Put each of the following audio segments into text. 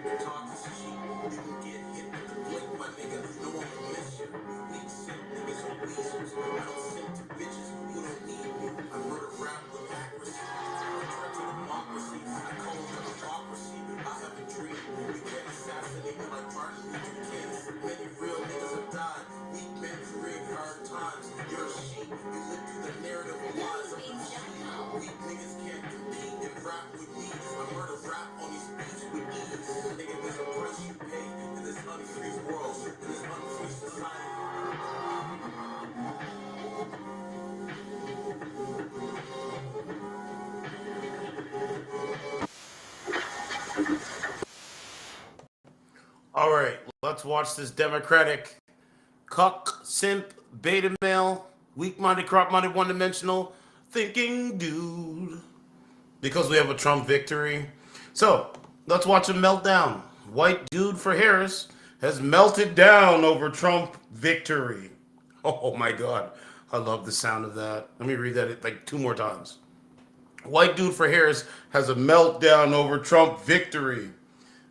Talk is cheap. You can get hit with the blink, my nigga. No one will miss you. Weak simp niggas are weasels. I don't send to bitches who don't need me. I murder rap with accuracy. I threat to democracy. I call it hypocrisy. I have a dream. You can't assassinate me like Martin Luther King. Many real niggas have died. Weak men create hard times. You're a sheep. You live through the narrative of lies of the machine. Weak niggas can't compete and rap with me. I murder rap on these beats with ease. Nigga, there's a price you pay in this unfree world, in this unfree society. All right, let's watch this Democratic cuck, simp, beta male, weak-minded, corrupt-minded, one-dimensional thinking dude. Because we have a Trump victory. So, let's watch a meltdown. White dude for Harris has melted down over Trump victory. Oh my God. I love the sound of that. Let me read that like 2 more times. White dude for Harris has a meltdown over Trump victory.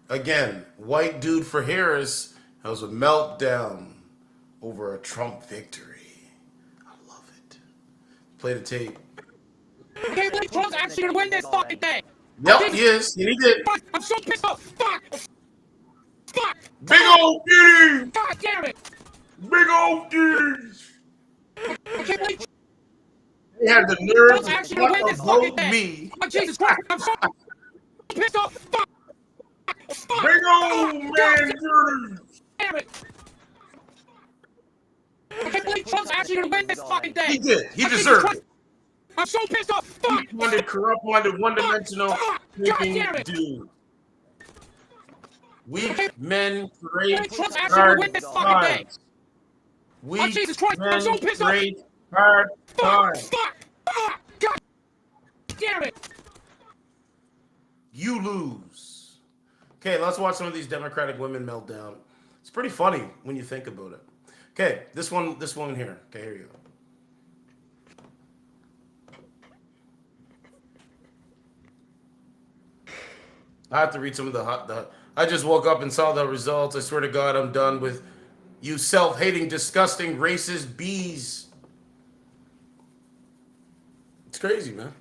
Again, white dude for Harris has a meltdown over a Trump victory. I love it. Play the tape. I can't believe Trump's actually gonna win this fucking thing. Yep, he is. He did. Fuck, I'm so pissed off. Fuck. Fuck. Big old titties. God damn it. Big old titties. I can't believe They had the nerve Trump's actually gonna win this to fucking vote thing. me. Oh, Jesus Christ. I'm so pissed off. Fuck. Fuck. Big old man titties. Damn it. I can't believe Trump's actually gonna win this fucking thing. He did. He Oh, Jesus deserved Christ. it. I'm so pissed off. Fuck. Weak-minded, corrupt-minded, one-dimensional God thinking damn it. dude. Weak men create Trump's actually gonna hard win this fucking thing. times. Oh, Weak Jesus Christ. I'm men so pissed off. create hard Fuck. times. Fuck. Fuck. God damn it. You lose. Okay, let's watch some of these Democratic women melt down. It's pretty funny when you think about it. Okay, this one here. Okay, here you go. I have to read some of the I just woke up and saw the results. I swear to God, I'm done with you self-hating, disgusting, racist bees. It's crazy, man.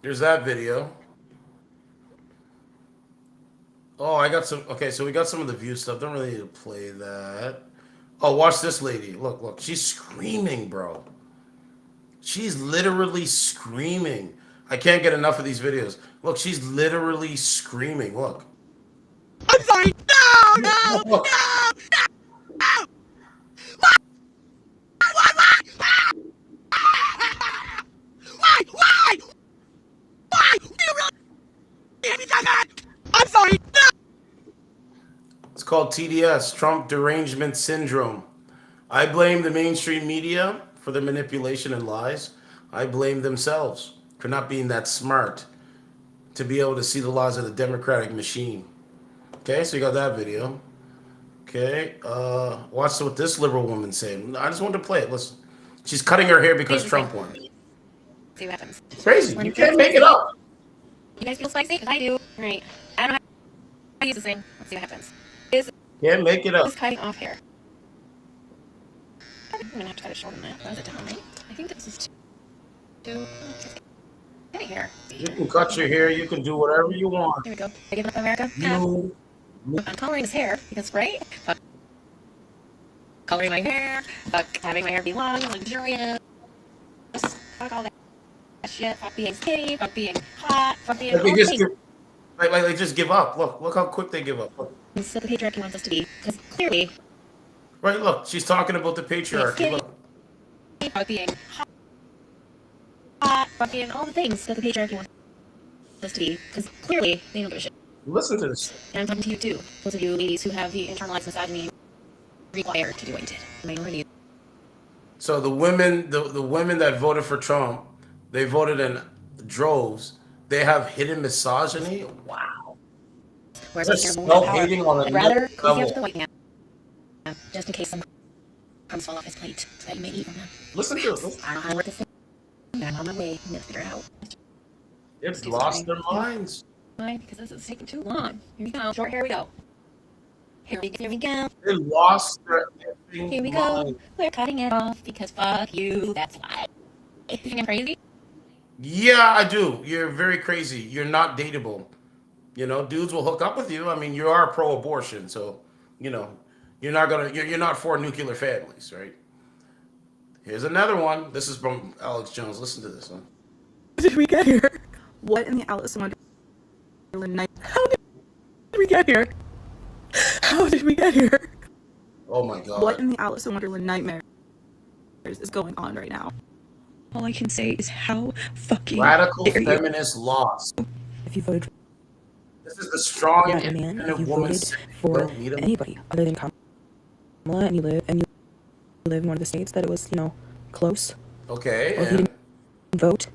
There's that video. Oh, I got some. Okay, so we got some of the view stuff. Don't really need to play that. Oh, watch this lady. Look, look. She's screaming, bro. She's literally screaming. I can't get enough of these videos. Look, she's literally screaming. Look. I'm sorry. No, no, no, no. Why? Why? Do you really hate me so bad? I'm sorry. No. It's called TDS, Trump Derangement Syndrome. I blame the mainstream media for their manipulation and lies. I blame themselves for not being that smart to be able to see the laws of the democratic machine. Okay, so you got that video. Okay, watch what this liberal woman's saying. I just wanted to play it. Listen. She's cutting her hair because Trump won. See what happens. It's crazy. You can't make it up. You guys feel spicy? Because I do. Right. I don't know how to use this thing. Let's see what happens. Is Can't make it up. this cutting off hair? I'm gonna have to cut it short on that. That was a down, right? I think this is too getting hair. You can cut your hair. You can do whatever you want. Here we go. I give up America. You. I'm coloring his hair because, right? Fuck coloring my hair. Fuck having my hair be long and luxurious. Fuck all that shit. Fuck being skinny. Fuck being hot. Fuck being all Like, the they just give up. Look how quick they give up. Look. things that the patriarchy wants us to be. Because clearly, Right, look, she's talking about the patriarchy. Look. fuck being hot. Fuck being all the things that the patriarchy wants us to be. Because clearly, they don't give a shit. Listen to this. And I'm talking to you too. Those of you ladies who have the internalized misogyny required to do what you did. Minorities. So the women that voted for Trump, they voted in droves. They have hidden misogyny. Wow. Whereas They're if you're more power, self-hating on I'd rather another cozy up level. to the white man, just in case some crumbs fall off his plate, so that you may eat from them. Listen to it. I don't know how to work this thing, but I'm on my way. I'm gonna figure it out. It's lost their minds. Why? Because this is taking too long. Here we go. Short hair we go. Here we go. They lost their Here we effing go. mind. We're cutting it off because fuck you. That's why. You think I'm crazy? Yeah, I do. You're very crazy. You're not dateable. You know, dudes will hook up with you. I mean, you are pro-abortion, so you know, you're not for nuclear families, right? Here's another one. This is from Alex Jones. Listen to this one. Did we get here? What in the Alice in Wonderland night? How did we get here? How did we get here? Oh my God. What in the Alice in Wonderland nightmares is going on right now? All I can say is how fucking Radical dare you. feminists lost. If you voted This is the strong for a man, if independent you woman voted saying you for don't need 'em. anybody other than Kamala, and you live in one of the states that it was, close, Okay, or if you and didn't vote,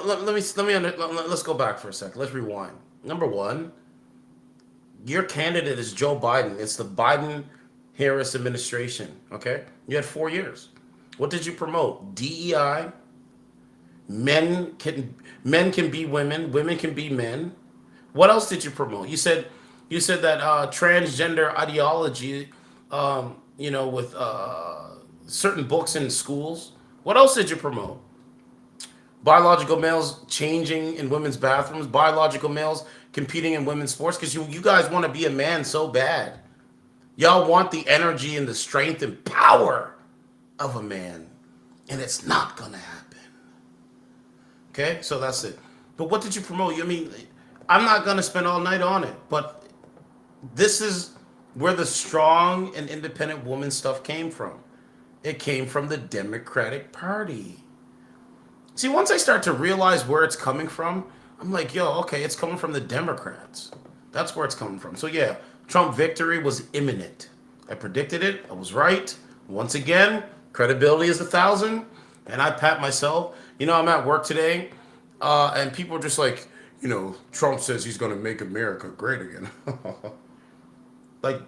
let's go back for a second. Let's rewind. Number one, your candidate is Joe Biden. It's the Biden-Harris administration. Okay, you had 4 years. What did you promote? DEI. Men can be women. Women can be men. What else did you promote? You said that transgender ideology. With certain books in schools. What else did you promote? Biological males changing in women's bathrooms, biological males competing in women's sports, because you guys want to be a man so bad. Y'all want the energy and the strength and power of a man, and it's not gonna happen. Okay, so that's it. But what did you promote? I mean, I'm not gonna spend all night on it, but this is where the strong and independent woman stuff came from. It came from the Democratic Party. See, once I start to realize where it's coming from, I'm like, yo, okay, it's coming from the Democrats. That's where it's coming from. So yeah, Trump victory was imminent. I predicted it. I was right. Once again, credibility is 1,000, and I pat myself. I'm at work today, and people are just like, Trump says he's going to make America great again. Like,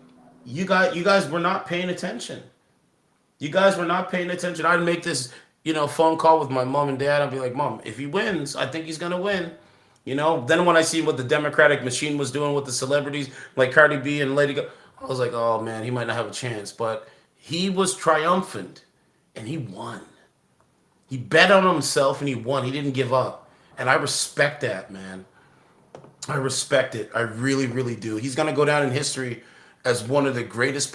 you guys were not paying attention. You guys were not paying attention. I'd make this, phone call with my mom and dad. I'd be like, Mom, if he wins, I think he's gonna win. Then when I see what the Democratic machine was doing with the celebrities like Cardi B and Lady Gaga, I was like, oh man, he might not have a chance. But he was triumphant, and he won. He bet on himself and he won. He didn't give up, and I respect that, man. I respect it. I really, really do. He's gonna go down in history as one of the greatest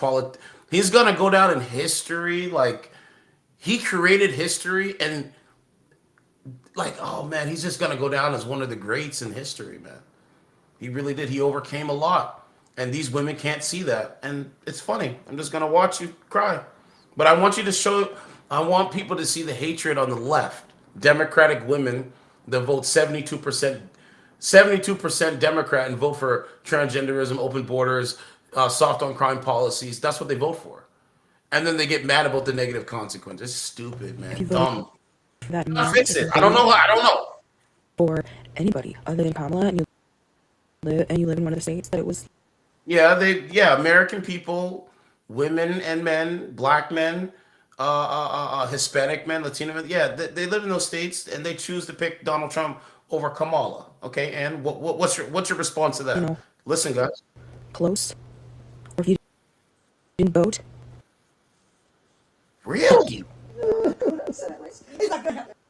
He's gonna go down in history like he created history, and like, oh man, he's just gonna go down as one of the greats in history, man. He really did. He overcame a lot, and these women can't see that, and it's funny. I'm just gonna watch you cry, but I want you to show. I want people to see the hatred on the left. Democratic women that vote 72%. 72% Democrat and vote for transgenderism, open borders, soft on crime policies. That's what they vote for. And then they get mad about the negative consequences. It's stupid, if you man. voted Dumb. for that I'll man, fix if it. you I don't know. voted I don't know. for anybody other than Kamala, and you live in one of the states that it was, Yeah, American people, women and men, black men, Hispanic men, Latino men. Yeah, they live in those states, and they choose to pick Donald Trump over Kamala. Okay, and what's your response to that? Listen, guys. close, or if you didn't vote, Really?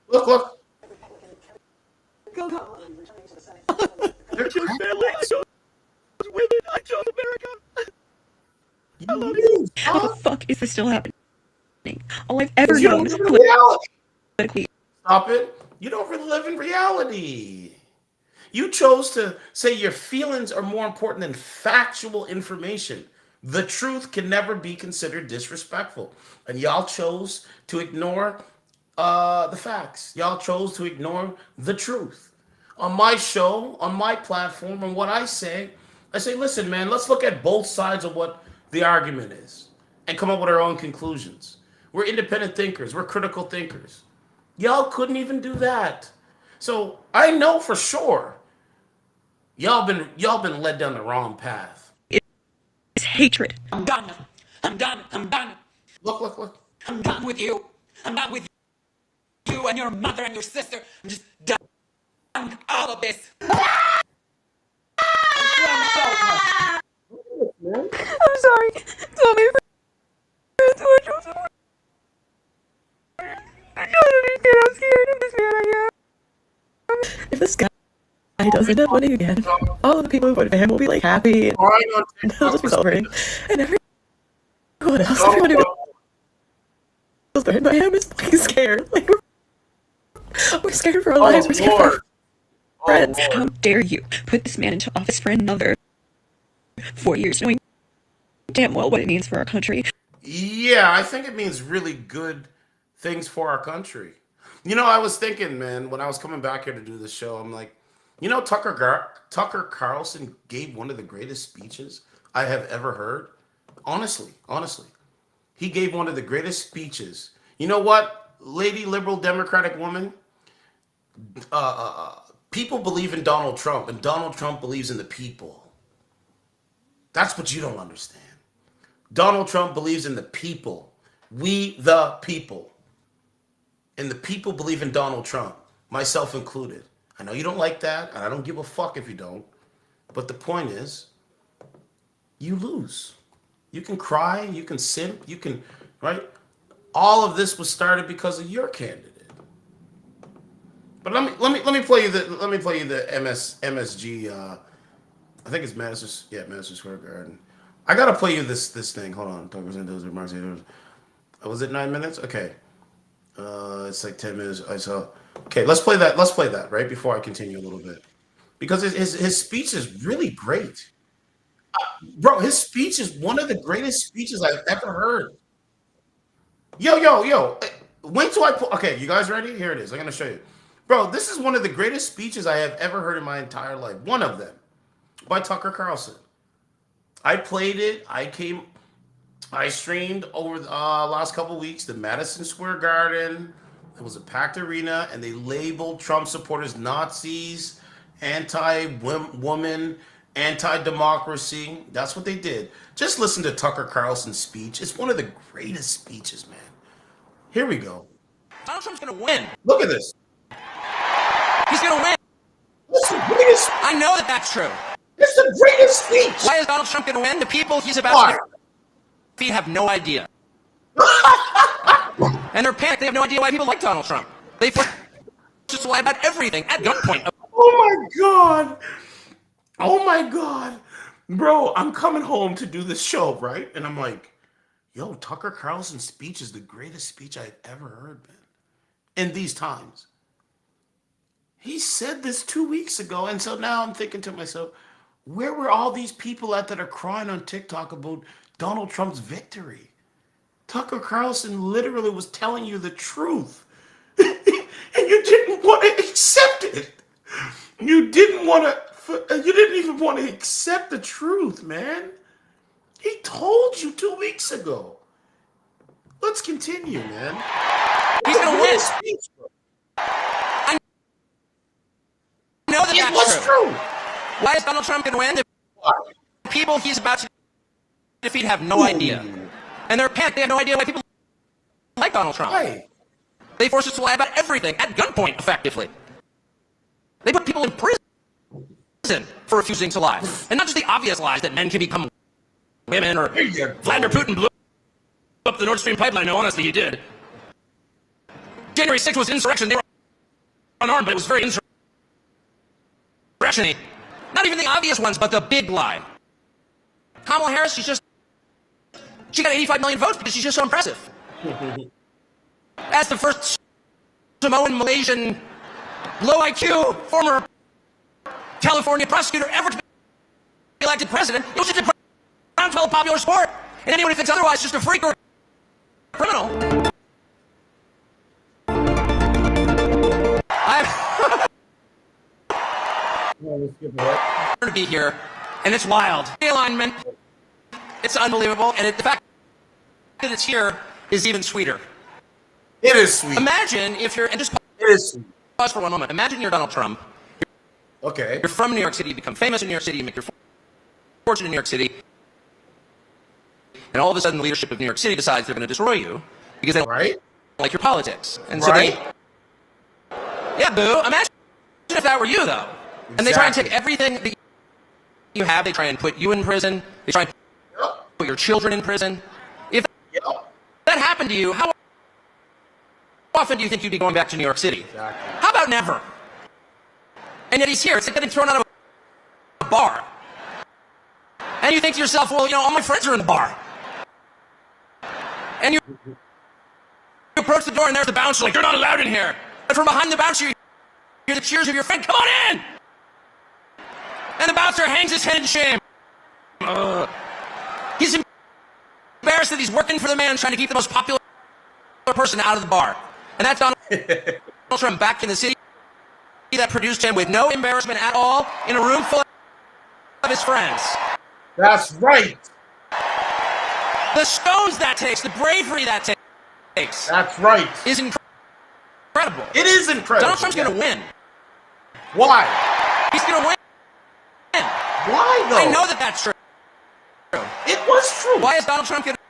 Look. They're I chose women. I chose America. I love you. you. how the fuck is this still happening? All I've ever You don't known live in reality. politically. Stop it. You don't really live in reality. You chose to say your feelings are more important than factual information. The truth can never be considered disrespectful. And y'all chose to ignore the facts. Y'all chose to ignore the truth. On my show, on my platform, and what I say, listen, man, let's look at both sides of what the argument is and come up with our own conclusions. We're independent thinkers. We're critical thinkers. Y'all couldn't even do that. So I know for sure y'all been led down the wrong path. It's hatred. I'm done. I'm done. I'm done. Look. I'm done with you. I'm done with you and your mother and your sister. I'm just done with of this. I'm sorry. Tell me for too much. I'm sorry. I don't understand how scared of this man I am. If this guy doesn't have money again, all of the people who voted for him will be like happy and they'll just be celebrating. And everyone else, everyone who feels threatened by him is like scared. Like we're scared for our lives. We're scared for our friends. How dare you put this man into office for another 4 years, knowing damn well what it means for our country. Yeah, I think it means really good things for our country. You know, I was thinking, man, when I was coming back here to do this show, I'm like, you know, Tucker Carlson gave one of the greatest speeches I have ever heard. Honestly, he gave one of the greatest speeches. You know what, lady liberal Democratic woman? People believe in Donald Trump, and Donald Trump believes in the people. That's what you don't understand. Donald Trump believes in the people. We the people. And the people believe in Donald Trump, myself included. I know you don't like that, and I don't give a fuck if you don't. But the point is, you lose. You can cry, you can simp, you can, right? All of this was started because of your candidate. But let me play you the MSG. I think it's Madison Square Garden. I gotta play you this thing. Hold on. Was it 9 minutes? Okay. It's like 10 minutes. Okay, let's play that. Let's play that right before I continue a little bit, because his speech is really great, bro. His speech is one of the greatest speeches I've ever heard. Yo. Wait till I put. Okay, you guys ready? Here it is. I'm gonna show you, bro. This is one of the greatest speeches I have ever heard in my entire life. One of them, by Tucker Carlson. I played it. I streamed over the last couple weeks the Madison Square Garden. It was a packed arena, and they labeled Trump supporters Nazis, anti-woman, anti-democracy. That's what they did. Just listen to Tucker Carlson's speech. It's one of the greatest speeches, man. Here we go. Donald Trump's gonna win. Look at this. He's gonna win. It's the greatest. I know that that's true. It's the greatest speech. Why is Donald Trump gonna win? The people he's about Why? to defeat have no idea. And they're panicked. They have no idea why people like Donald Trump. They just lie about everything at gunpoint. Oh my god, bro! I'm coming home to do this show, right? And I'm like, yo, Tucker Carlson's speech is the greatest speech I've ever heard, man. In these times, he said this 2 weeks ago, and so now I'm thinking to myself, where were all these people at that are crying on TikTok about Donald Trump's victory? Tucker Carlson literally was telling you the truth. And you didn't want to accept it. You didn't even want to accept the truth, man. He told you 2 weeks ago. Let's continue, man. He's gonna win. Speech, bro. I know that It that's was true. true. Why is Donald Trump gonna win? The people he's about to defeat have no idea. And they're panicked. They have no idea why people like Donald Trump. Right. They force us to lie about everything at gunpoint, effectively. They put people in prison for refusing to lie. And not just the obvious lies that men can become women, or Vladimir Putin blew up the Nord Stream pipeline. No, honestly, he did. January 6th was insurrection. They were unarmed, but it was very insurrection-y. Not even the obvious ones, but the big lie. Kamala Harris, she got 85 million votes because she's just so impressive. As the first Samoan, Malaysian, low IQ, former California prosecutor ever to be elected president, it was just a groundswell popular sport. And anyone who thinks otherwise is just a freak or a criminal. To be here, and it's wild. The alignment, it's unbelievable, and the fact that it's here is even sweeter. It is sweet. Imagine if you're, and just It is sweet. pause for one moment. Imagine you're Donald Trump. Okay. You're from New York City, you become famous in New York City, you make your fortune in New York City, and all of a sudden the leadership of New York City decides they're going to destroy you because they don't like your politics. And so yeah, boo. Imagine if that were you, though. And they try and take everything that you have. They try and put you in prison. They try and put your children in prison. If that happened to you, how often do you think you'd be going back to New York City? Exactly. How about never? And yet he's here. It's like getting thrown out of a bar. And you think to yourself, well, all my friends are in the bar. And you approach the door and there's the bouncer like, you're not allowed in here. And from behind the bouncer, you hear the cheers of your friend, come on in! And the bouncer hangs his head in shame. He's embarrassed that he's working for the man trying to keep the most popular person out of the bar. And that's Donald Trump back in the city that produced him with no embarrassment at all in a room full of his friends. That's right. The stones that takes, the bravery that takes. That's right. Is incredible. It is incredible. Donald Trump's going to win. Why? He's going to win. Why, though? I know that that's true. It was true. Why is Donald Trump going to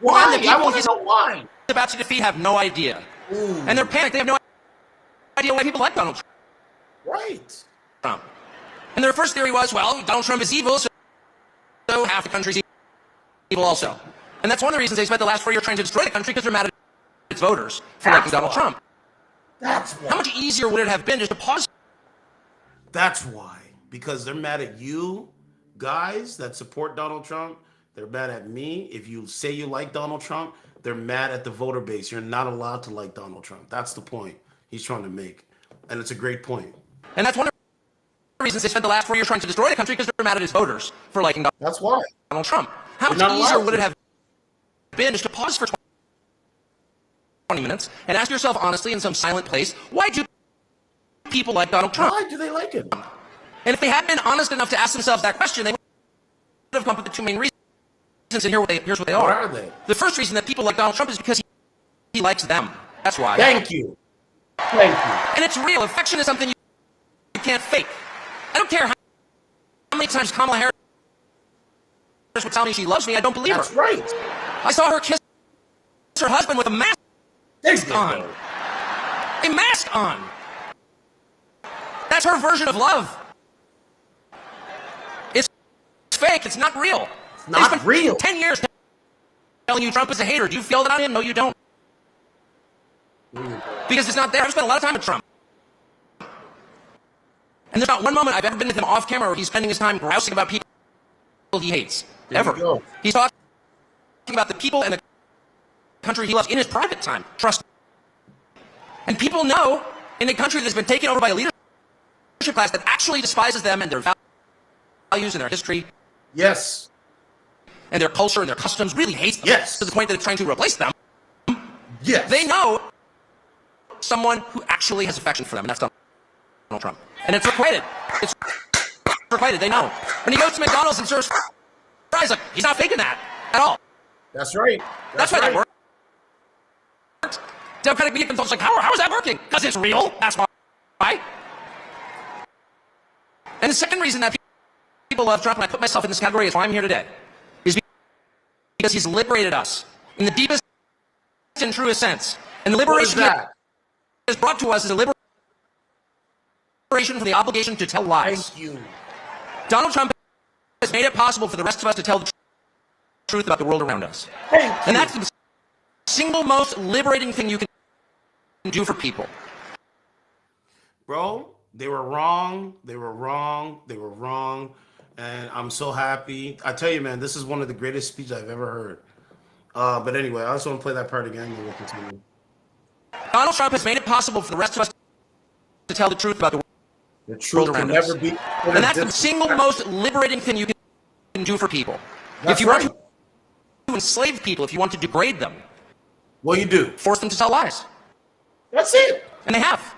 Why? win? The people I want to he's know why. about to defeat have no idea. Ooh. And they're panicked. They have no idea why people like Donald Right. Trump. And their first theory was, well, Donald Trump is evil, so half the country's evil also. And that's one of the reasons they spent the last 4 years trying to destroy the country, because they're mad at its voters for liking Donald Trump. That's why. How much easier would it have been just to pause? That's why. Because they're mad at you guys that support Donald Trump. They're mad at me. If you say you like Donald Trump, they're mad at the voter base. You're not allowed to like Donald Trump. That's the point he's trying to make. And it's a great point. And that's one of the reasons they spent the last 4 years trying to destroy the country, because they're mad at its voters for liking That's why. Donald Trump. How They're much not easier allowed would it to. have been just to pause for 20 minutes and ask yourself honestly in some silent place, why do people like Donald Trump? Why do they like him? And if they had been honest enough to ask themselves that question, they would have come up with the two main reasons, and here's what they are. What are they? The first reason that people like Donald Trump is because he likes them. That's why. Thank you. Thank you. And it's real. Affection is something you can't fake. I don't care how many times Kamala Harris would tell me she loves me, I don't believe That's her. right. I saw her kiss her husband with a mask on. A mask on. That's her version of love. It's fake. It's not real. It's not They spent real. 10 years telling you Trump is a hater. Do you feel that on him? No, you don't. Because it's not there. I've spent a lot of time with Trump. And there's not one moment I've ever been with him off camera where he's spending his time grousing about people he hates. There you Ever. go. He's talking about the people and the country he loves in his private time. Trust me. And people know in a country that's been taken over by a leadership class that actually despises them and their values and their history Yes. and their culture and their customs, really hates them. Yes. To the point that it's trying to replace them. Yes. They know someone who actually has affection for them, and that's Donald Trump. And it's requited. It's requited. They know. When he goes to McDonald's and serves fries, like, he's not faking that at all. That's right. That's why that worked. Democratic media consultants like, how is that working? Because it's real. That's why. And the second reason that people love Trump, and I put myself in this category, is why I'm here today, is because he's liberated us in the deepest and truest sense. And the What is liberation he that? has brought to us is a liberation from the obligation to tell lies. Thank you. Donald Trump has made it possible for the rest of us to tell the truth about the world around us. Thank you. And that's the single most liberating thing you can do for people. Bro, they were wrong. They were wrong. They were wrong. And I'm so happy. I tell you, man, this is one of the greatest speeches I've ever heard. But anyway, I just want to play that part again and we'll continue. Donald Trump has made it possible for the rest of us to tell the truth about the The truth world can around us. never be. And that's the single most liberating thing you can do for people. That's if you right. want to enslave people, if you want to degrade them, Well, you do. force them to tell lies. That's it. And they have.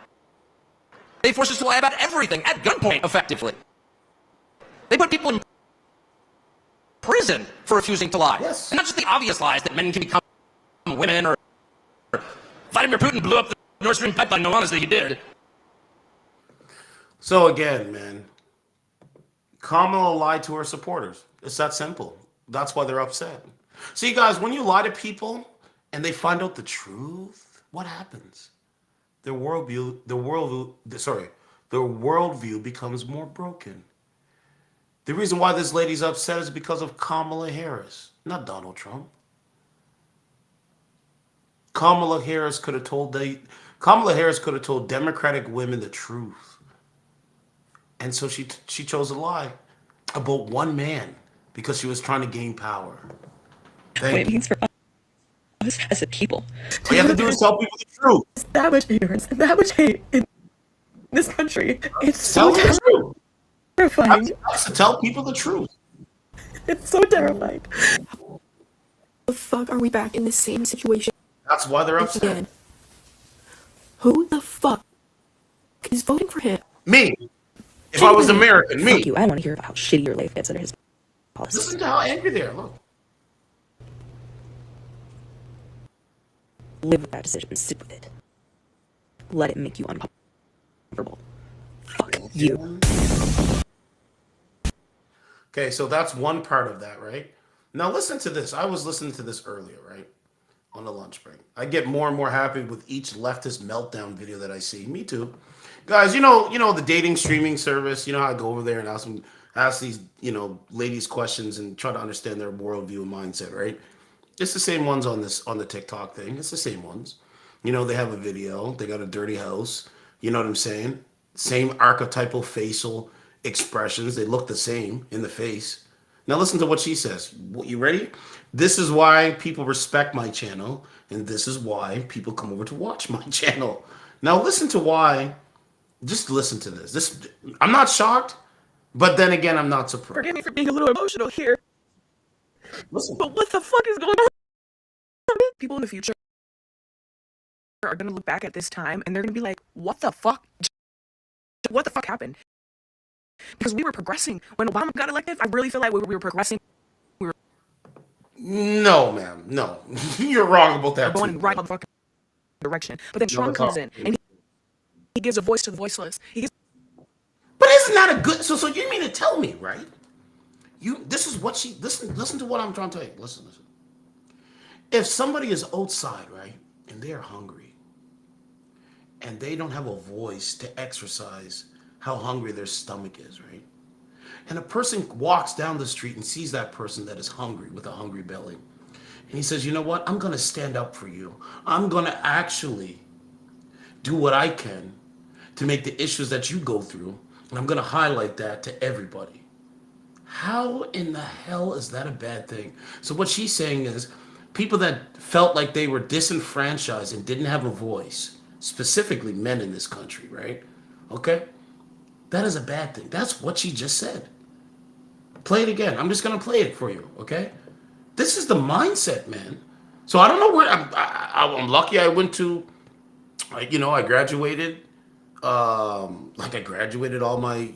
They force us to lie about everything at gunpoint, effectively. They put people in prison for refusing to lie. Yes. And not just the obvious lies that men can become women, or Vladimir Putin blew up the Nord Stream pipeline. No, honestly, he did. So again, man, Kamala lied to her supporters. It's that simple. That's why they're upset. See, guys, when you lie to people and they find out the truth, what happens? The their worldview becomes more broken. The reason why this lady's upset is because of Kamala Harris, not Donald Trump. Kamala Harris could have told Kamala Harris could have told Democratic women the truth, and so she chose a lie about one man because she was trying to gain power. What it Thank you. means for us as a people. All you have to do is tell people the truth. There's that much ignorance and that much hate in this country. It's Tell so them the truth. terrifying. That's to tell people the truth. It's so terrifying. The fuck are we back in the same situation That's why they're upset. again? Who the fuck is voting for him? Me. If I was American, Fuck me. you. I want to hear about how shitty your life gets under his policies. Listen to how angry they are. Look. Live with that decision and sit with it. Let it make you uncomfortable. Fuck you. Okay, so that's one part of that, right? Now listen to this. I was listening to this earlier, right? On the lunch break. I get more and more happy with each leftist meltdown video that I see. Me too. Guys, you know the dating streaming service, you know how I go over there and ask these, ladies questions and try to understand their worldview and mindset, right? It's the same ones on the TikTok thing. It's the same ones. They have a video, they got a dirty house, you know what I'm saying? Same archetypal facial expressions. They look the same in the face. Now listen to what she says. You ready? This is why people respect my channel, and this is why people come over to watch my channel. Now listen to why. Just listen to this. I'm not shocked, but then again, I'm not surprised. Forgive me for being a little emotional here, Listen. but what the fuck is going on? People in the future are gonna look back at this time and they're gonna be like, what the fuck? What the fuck happened? Because we were progressing. When Obama got elected, I really feel like we were progressing. No, ma'am. No. You're wrong about that. Going too. in the right motherfucking direction. But then Trump comes in and he gives a voice to the voiceless. But isn't that a good? So you mean to tell me, right? This is what she listen to what I'm trying to tell you. Listen. If somebody is outside, right, and they are hungry, and they don't have a voice to exercise how hungry their stomach is, right? And a person walks down the street and sees that person that is hungry with a hungry belly. And he says, you know what? I'm going to stand up for you. I'm going to actually do what I can to make the issues that you go through. And I'm going to highlight that to everybody. How in the hell is that a bad thing? So what she's saying is people that felt like they were disenfranchised and didn't have a voice, specifically men in this country, right? Okay? That is a bad thing. That's what she just said. Play it again. I'm just going to play it for you, okay? This is the mindset, man. So I don't know where I'm lucky I went to, I graduated. I graduated all my,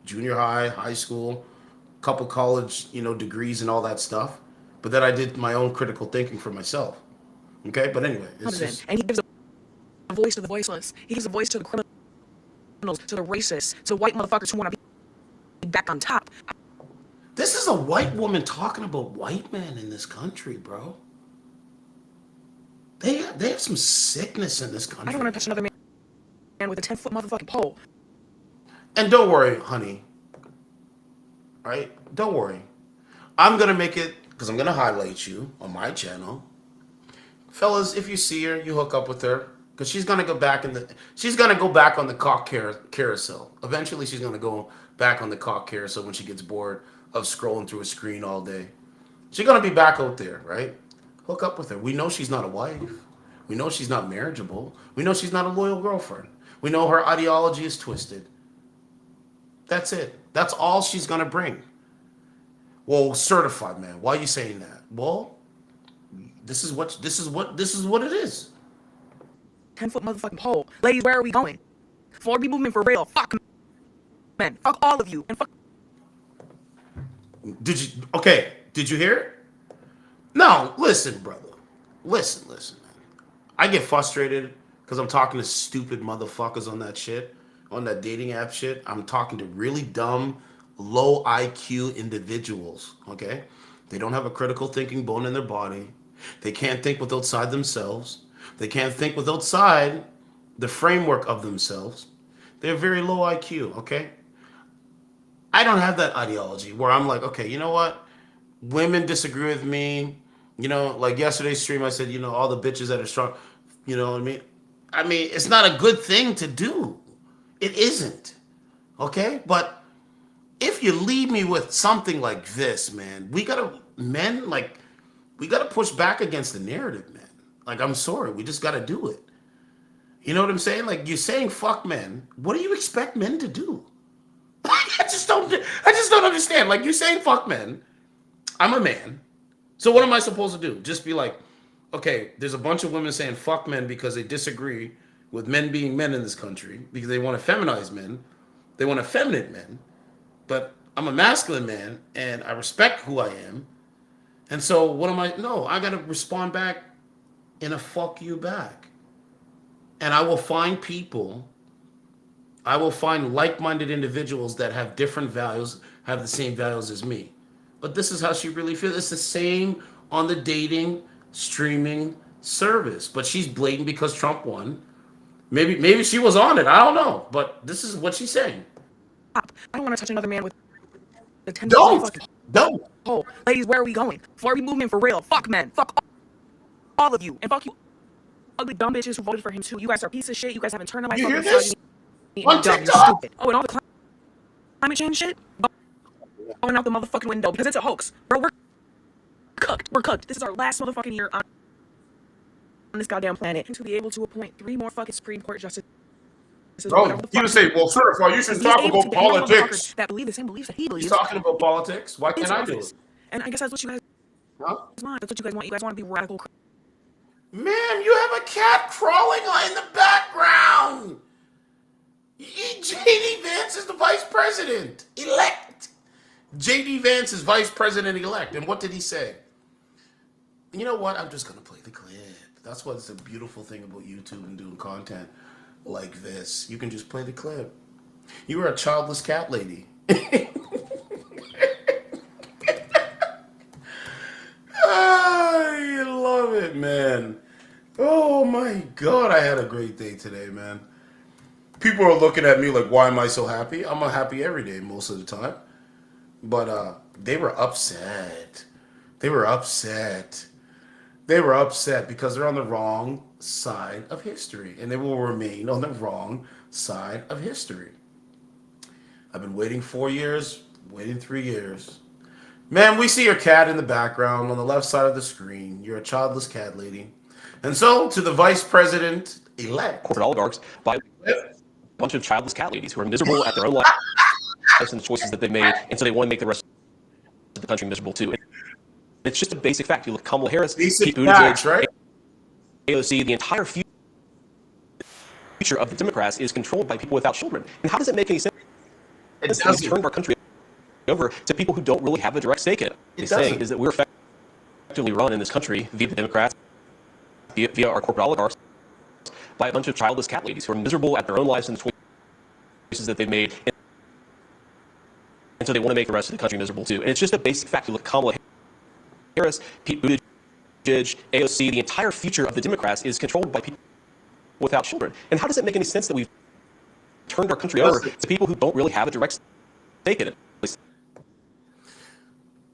junior high school, couple college, degrees and all that stuff. But then I did my own critical thinking for myself. Okay? But anyway. And he gives a voice to the voiceless. He gives a voice to the criminals, to the racists, to white motherfuckers who want to be back on top. This is a white woman talking about white men in this country, bro. They have some sickness in this country. I don't want to touch another man with a 10-foot motherfucking pole. And don't worry, honey. Right? Don't worry. I'm going to make it, because I'm going to highlight you on my channel. Fellas, if you see her, you hook up with her. Because she's going to go back on the cock carousel. Eventually, she's going to go back on the cock carousel when she gets bored of scrolling through a screen all day. She's going to be back out there, right? Hook up with her. We know she's not a wife. We know she's not marriageable. We know she's not a loyal girlfriend. We know her ideology is twisted. That's it. That's all she's going to bring. Well, certified, man. Why are you saying that? Well, this is what it is. 10-foot motherfucking pole. Ladies, where are we going? 4B movement for real. Fuck men. Fuck all of you. And fuck. Did you hear it? No, listen, brother. Listen, man. I get frustrated because I'm talking to stupid motherfuckers on that shit, on that dating app shit. I'm talking to really dumb, low IQ individuals, okay? They don't have a critical thinking bone in their body. They can't think with outside themselves. They can't think with outside the framework of themselves. They're very low IQ, okay? I don't have that ideology where I'm like, okay, you know what? Women disagree with me. You know, like yesterday's stream, I said, you know, all the bitches that are strong, you know what I mean? I mean, it's not a good thing to do. It isn't, okay? But if you leave me with something like this, man, men, like, we gotta push back against the narrative, man. Like, I'm sorry, we just gotta do it. You know what I'm saying? Like, you're saying fuck men. What do you expect men to do? I just don't understand. Like, you're saying fuck men. I'm a man. So what am I supposed to do? Just be like, okay, there's a bunch of women saying fuck men because they disagree with men being men in this country because they want to feminize men. They want effeminate men. But I'm a masculine man and I respect who I am. And so what am I? No, I got to respond back in a fuck you back. And I will find people, I will find like-minded individuals that have different values, have the same values as me. But this is how she really feels. It's the same on the dating streaming service. But she's blatant because Trump won. Maybe she was on it. I don't know. But this is what she's saying. I don't want to touch another man with the 10 Don't. hole. Ladies, where are we going? Before we movement for real. Fuck men. Fuck all of you. And fuck you ugly dumb bitches who voted for him too. You guys are a piece of shit. You guys have internalized You hear fucking this? misogyny On and dumb. You're TikTok? stupid. Oh, and all the climate change shit going out the motherfucking window because it's a hoax. Bro, we're cooked. We're cooked. This is our last motherfucking year on this goddamn planet. And to be able to appoint 3 more fucking Supreme Court justices. Bro, you would say, well, certify, you should talk about politics. That believe the same beliefs that he believes. He's talking about politics. Why can't I do it? And I guess that's what you guys want. That's what you guys want. You guys want to be radical. Man, you have a cat crawling in the background. J.D. Vance is the vice president elect. J.D. Vance is vice president elect. And what did he say? You know what? I'm just going to play the clip. That's what's the beautiful thing about YouTube and doing content like this. You can just play the clip. You were a childless cat lady. I love it, man. Oh my God, I had a great day today, man. People are looking at me like, why am I so happy? I'm happy every day most of the time. But they were upset. They were upset. They were upset because they're on the wrong side of history. And they will remain on the wrong side of history. I've been waiting 4 years, waiting 3 years. Man, we see your cat in the background on the left side of the screen. You're a childless cat lady. And so, to the vice president-elect. Corporate oligarchs by a bunch of childless cat ladies who are miserable at their own lives and the choices that they made, and so they want to make the rest of the country miserable too. It's just a basic fact. You look at Kamala Harris, Basic Pete facts, Buttigieg, right? AOC, the entire future of the Democrats is controlled by people without children. And how does it make any sense? We've turned our country over to people who don't really have a direct stake in it. What they're saying is that we're effectively run in this country via the Democrats, via our corporate oligarchs, by a bunch of childless cat ladies who are miserable at their own lives and the choices that they've made. And so they want to make the rest of the country miserable too. And it's just a basic fact. You look at Kamala Harris, Pete Buttigieg, AOC, the entire future of the Democrats is controlled by people without children. And how does it make any sense that we've turned our country over to people who don't really have a direct stake in it?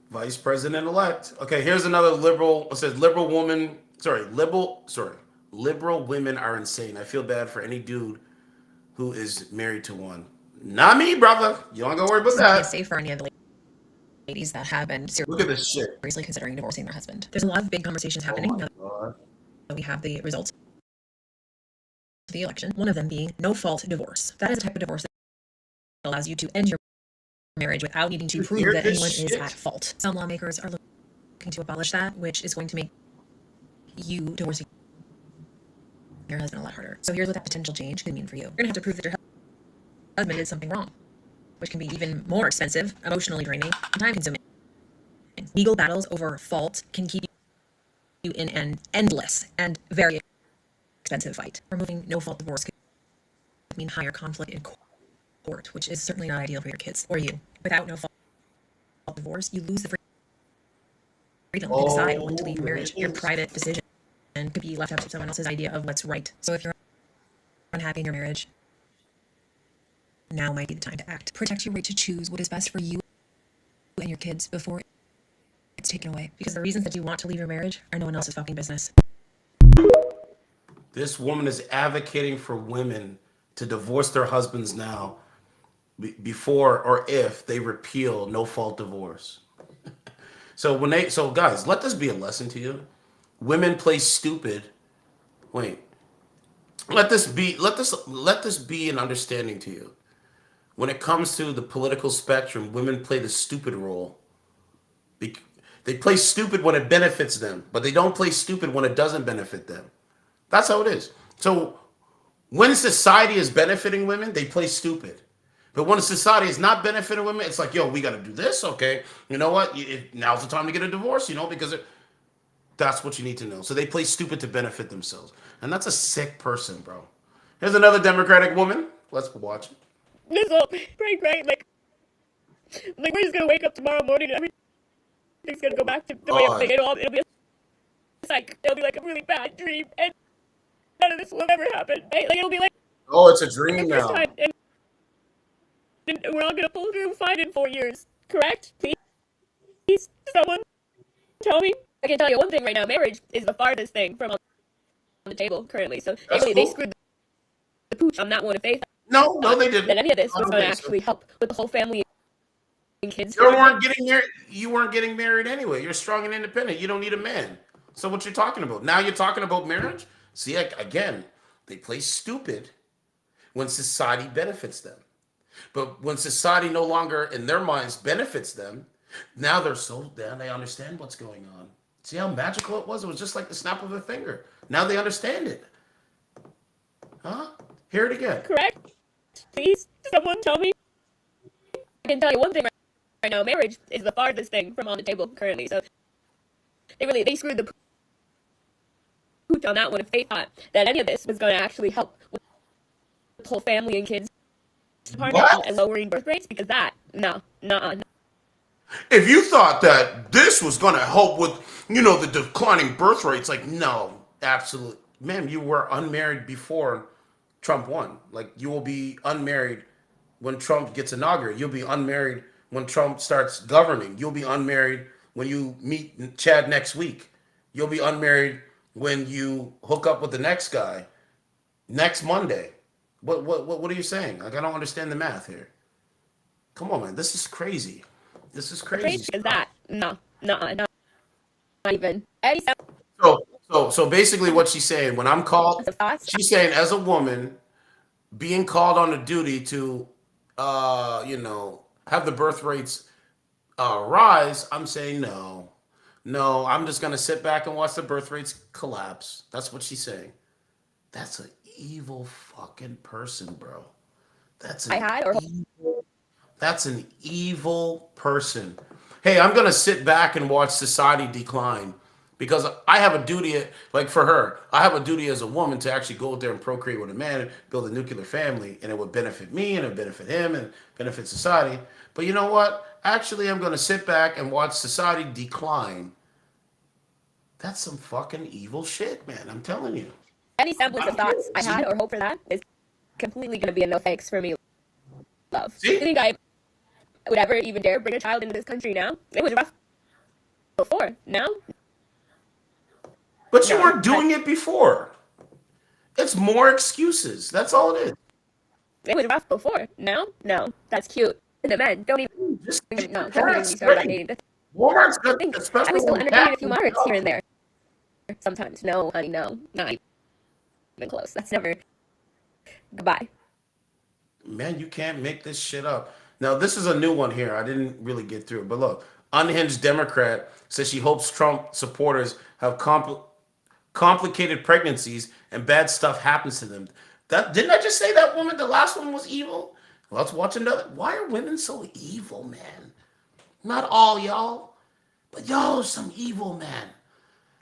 Vice president-elect. Okay, here's another liberal. It says liberal women women are insane. I feel bad for any dude who is married to one. Not me, brother. You don't gotta worry about that. Safe for any of the ladies that have been Look at this shit. seriously considering divorcing their husband. There's a lot of big conversations happening now God. that we have the results of the election. One of them being no-fault divorce. That is a type of divorce that allows you to end your marriage without needing to prove hear that this anyone is shit? at fault. Some lawmakers are looking to abolish that, which is going to make you divorcing your husband a lot harder. So here's what that potential change could mean for you. You're gonna have to prove that your husband did something wrong, which can be even more expensive, emotionally draining, and time-consuming. Legal battles over fault can keep you in an endless and very expensive fight. Removing no-fault divorce could mean higher conflict in court, which is certainly not ideal for your kids or you. Without no-fault divorce, you lose the freedom to decide when to leave your marriage. Your private decision could be left up to someone else's idea of what's right. So if you're unhappy in your marriage, now might be the time to act. Protect your right to choose what is best for you and your kids before it's taken away. Because the reasons that you want to leave your marriage are no one else's fucking business. This woman is advocating for women to divorce their husbands now before or if they repeal no fault divorce. So guys, let this be a lesson to you. Women play stupid. Wait. Let this be an understanding to you. When it comes to the political spectrum, women play the stupid role. They play stupid when it benefits them, but they don't play stupid when it doesn't benefit them. That's how it is. So when society is benefiting women, they play stupid. But when society is not benefiting women, it's like, yo, we got to do this. Okay. You know what? Now's the time to get a divorce, because that's what you need to know. So they play stupid to benefit themselves. And that's a sick person, bro. Here's another Democratic woman. Let's watch it. This will be great. Like we're just gonna wake up tomorrow morning and everything's gonna go back to the way everything. It'll be it'll be like a really bad dream, and none of this will ever happen. Right? Like it'll be like it's a dream the first now. time, and we're all gonna pull through fine in 4 years. Correct? Please, someone tell me. I can tell you one thing right now: marriage is the farthest thing from on the table currently. So they screwed the pooch on that one. If they No, they didn't. that any of this was going to actually help with the whole family and kids. You weren't getting married. You weren't getting married anyway. You're strong and independent. You don't need a man. So what you're talking about? Now you're talking about marriage? See, again, they play stupid when society benefits them. But when society no longer, in their minds, benefits them, now they understand what's going on. See how magical it was? It was just like the snap of a finger. Now they understand it. Huh? Hear it again. Correct? Please, someone tell me. I can tell you one thing right now: marriage is the farthest thing from on the table currently. So they screwed the pooch on that one. If they thought that any of this was going to actually help with the whole family and kids department and lowering birth rates, because no. If you thought that this was going to help with, the declining birth rates, like, no, absolutely. Ma'am, you were unmarried before Trump won. Like, you will be unmarried when Trump gets inaugurated. You'll be unmarried when Trump starts governing. You'll be unmarried when you meet Chad next week. You'll be unmarried when you hook up with the next guy next Monday. What are you saying? Like, I don't understand the math here. Come on, man. This is crazy. This is crazy. Crazy is that? No, not even. So basically what she's saying, when I'm called, she's saying as a woman, being called on a duty to, have the birth rates rise, I'm saying no. No, I'm just going to sit back and watch the birth rates collapse. That's what she's saying. That's an evil fucking person, bro. That's an evil person. Hey, I'm going to sit back and watch society decline because I have a duty, like for her, I have a duty as a woman to actually go out there and procreate with a man and build a nuclear family, and it would benefit me and it would benefit him and benefit society. But you know what? Actually, I'm going to sit back and watch society decline. That's some fucking evil shit, man. I'm telling you. Any semblance of thoughts I had or hope for that is completely going to be a no thanks for me, love. See? You think I would ever even dare bring a child into this country now? It was rough before. Now? But you weren't doing it before. It's more excuses. That's all it is. It was rough before. Now? No. That's cute. And the men don't even start that dating. Walmart's good, especially I was still entertaining a few marks here and there. Sometimes. No, honey, no. Not even close. That's never... Goodbye. Man, you can't make this shit up. Now, this is a new one here. I didn't really get through it. But look, unhinged Democrat says she hopes Trump supporters have complicated pregnancies and bad stuff happens to them. Didn't I just say that woman, the last one, was evil? Well, let's watch another. Why are women so evil, man? Not all y'all, but y'all are some evil, man.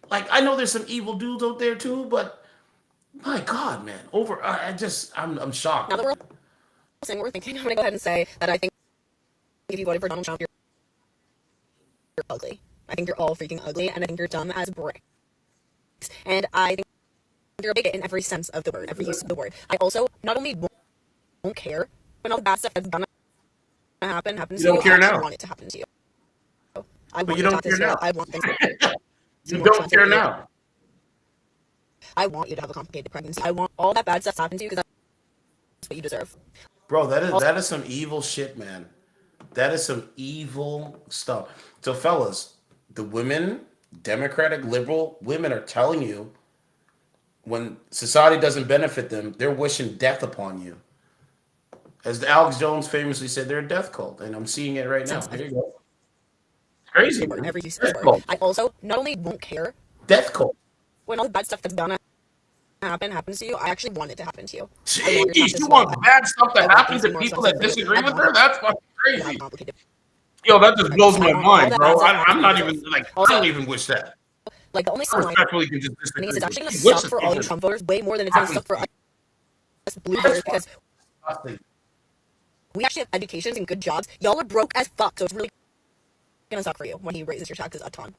Like, I know there's some evil dudes out there too, but my God, man. I'm shocked. Now that we're saying what we're thinking, I'm going to go ahead and say that I think if you voted for Donald Trump, you're ugly. I think you're all freaking ugly, and I think you're dumb as bricks. And I think you're a bigot in every sense of the word, every use of the word. I also not only won't care when all the bad stuff that's gonna happen You to you, don't I care actually now. want it to happen to you. I But want you your don't care taxes to go now. up. I want things to be You more don't expensive care for you. now. I want you to have a complicated pregnancy. I want all that bad stuff to happen to you because that's what you deserve. Bro, that is some evil shit, man. That is some evil stuff. So fellas, the women, Democratic liberal women are telling you when society doesn't benefit them, they're wishing death upon you. As Alex Jones famously said, they're a death cult, and I'm seeing it right now. Sense Here you go. Crazy, important man. ever use Death for. cult. I also not only won't care Death cult. when all the bad stuff that's gonna happens to you, I actually want it to happen to you. I want your Jeez, taxes you to go want up. bad stuff to I want happen things to to be more people that expensive for you. disagree I with want her? That's fucking you to have a crazy. complicated Yo, that just blows pregnancy. I my want all mind, that bad bro. stuff I'm you not deserve. even like I Also, don't even wish that. like the only I silver lining respectfully can just is disagree it's with actually you. gonna He suck wishes for all you something Trump voters way more than it's gonna happens suck for to us you. blue That's voters because disgusting. we actually have educations and good jobs. Y'all are broke as fuck, so it's really gonna suck for you when he raises your taxes a ton.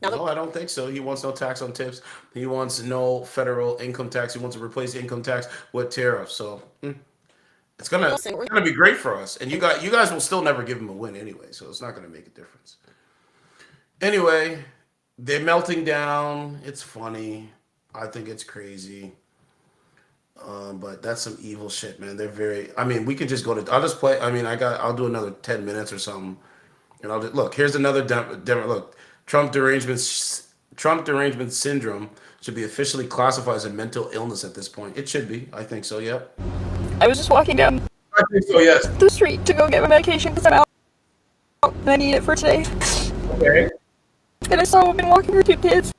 Now the No, I don't think so. He wants no tax on tips. He wants no federal income tax. He wants to replace income tax with tariffs. So it's gonna listen, it's gonna be great for us. And you guys will still never give him a win anyway. So it's not gonna make a difference. Anyway, they're melting down. It's funny. I think it's crazy. But that's some evil shit, man. They're very. I mean, we could just go to. I'll just play. I mean, I'll do another 10 minutes or something, and I'll just look. Here's another. Look, Trump derangement. Trump derangement syndrome should be officially classified as a mental illness at this point. It should be. I think so. Yep. I was just walking down I think so. Yes. the street to go get my medication because I'm out and I need it for today. Okay. And I saw a woman walking her 2 kids.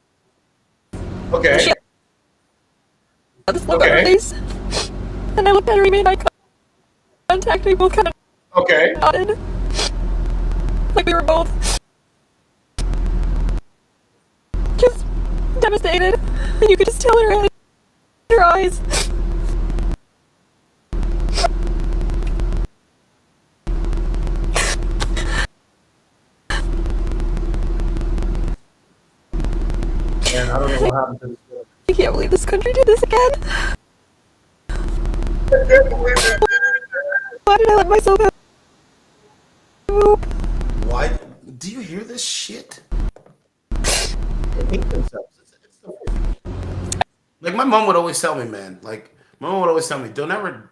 Okay. She had this look on her Okay. face. And I looked at her, we made eye contact, we both kind of Okay. nodded. Like we were both just devastated. And you could just tell in her eyes. And I don't know what happened to this girl. I can't believe this country did this again. Why did I let myself have hope? Why? Do you hear this shit? They hate themselves. Like my mom would always tell me, man. Like my mom would always tell me, don't ever,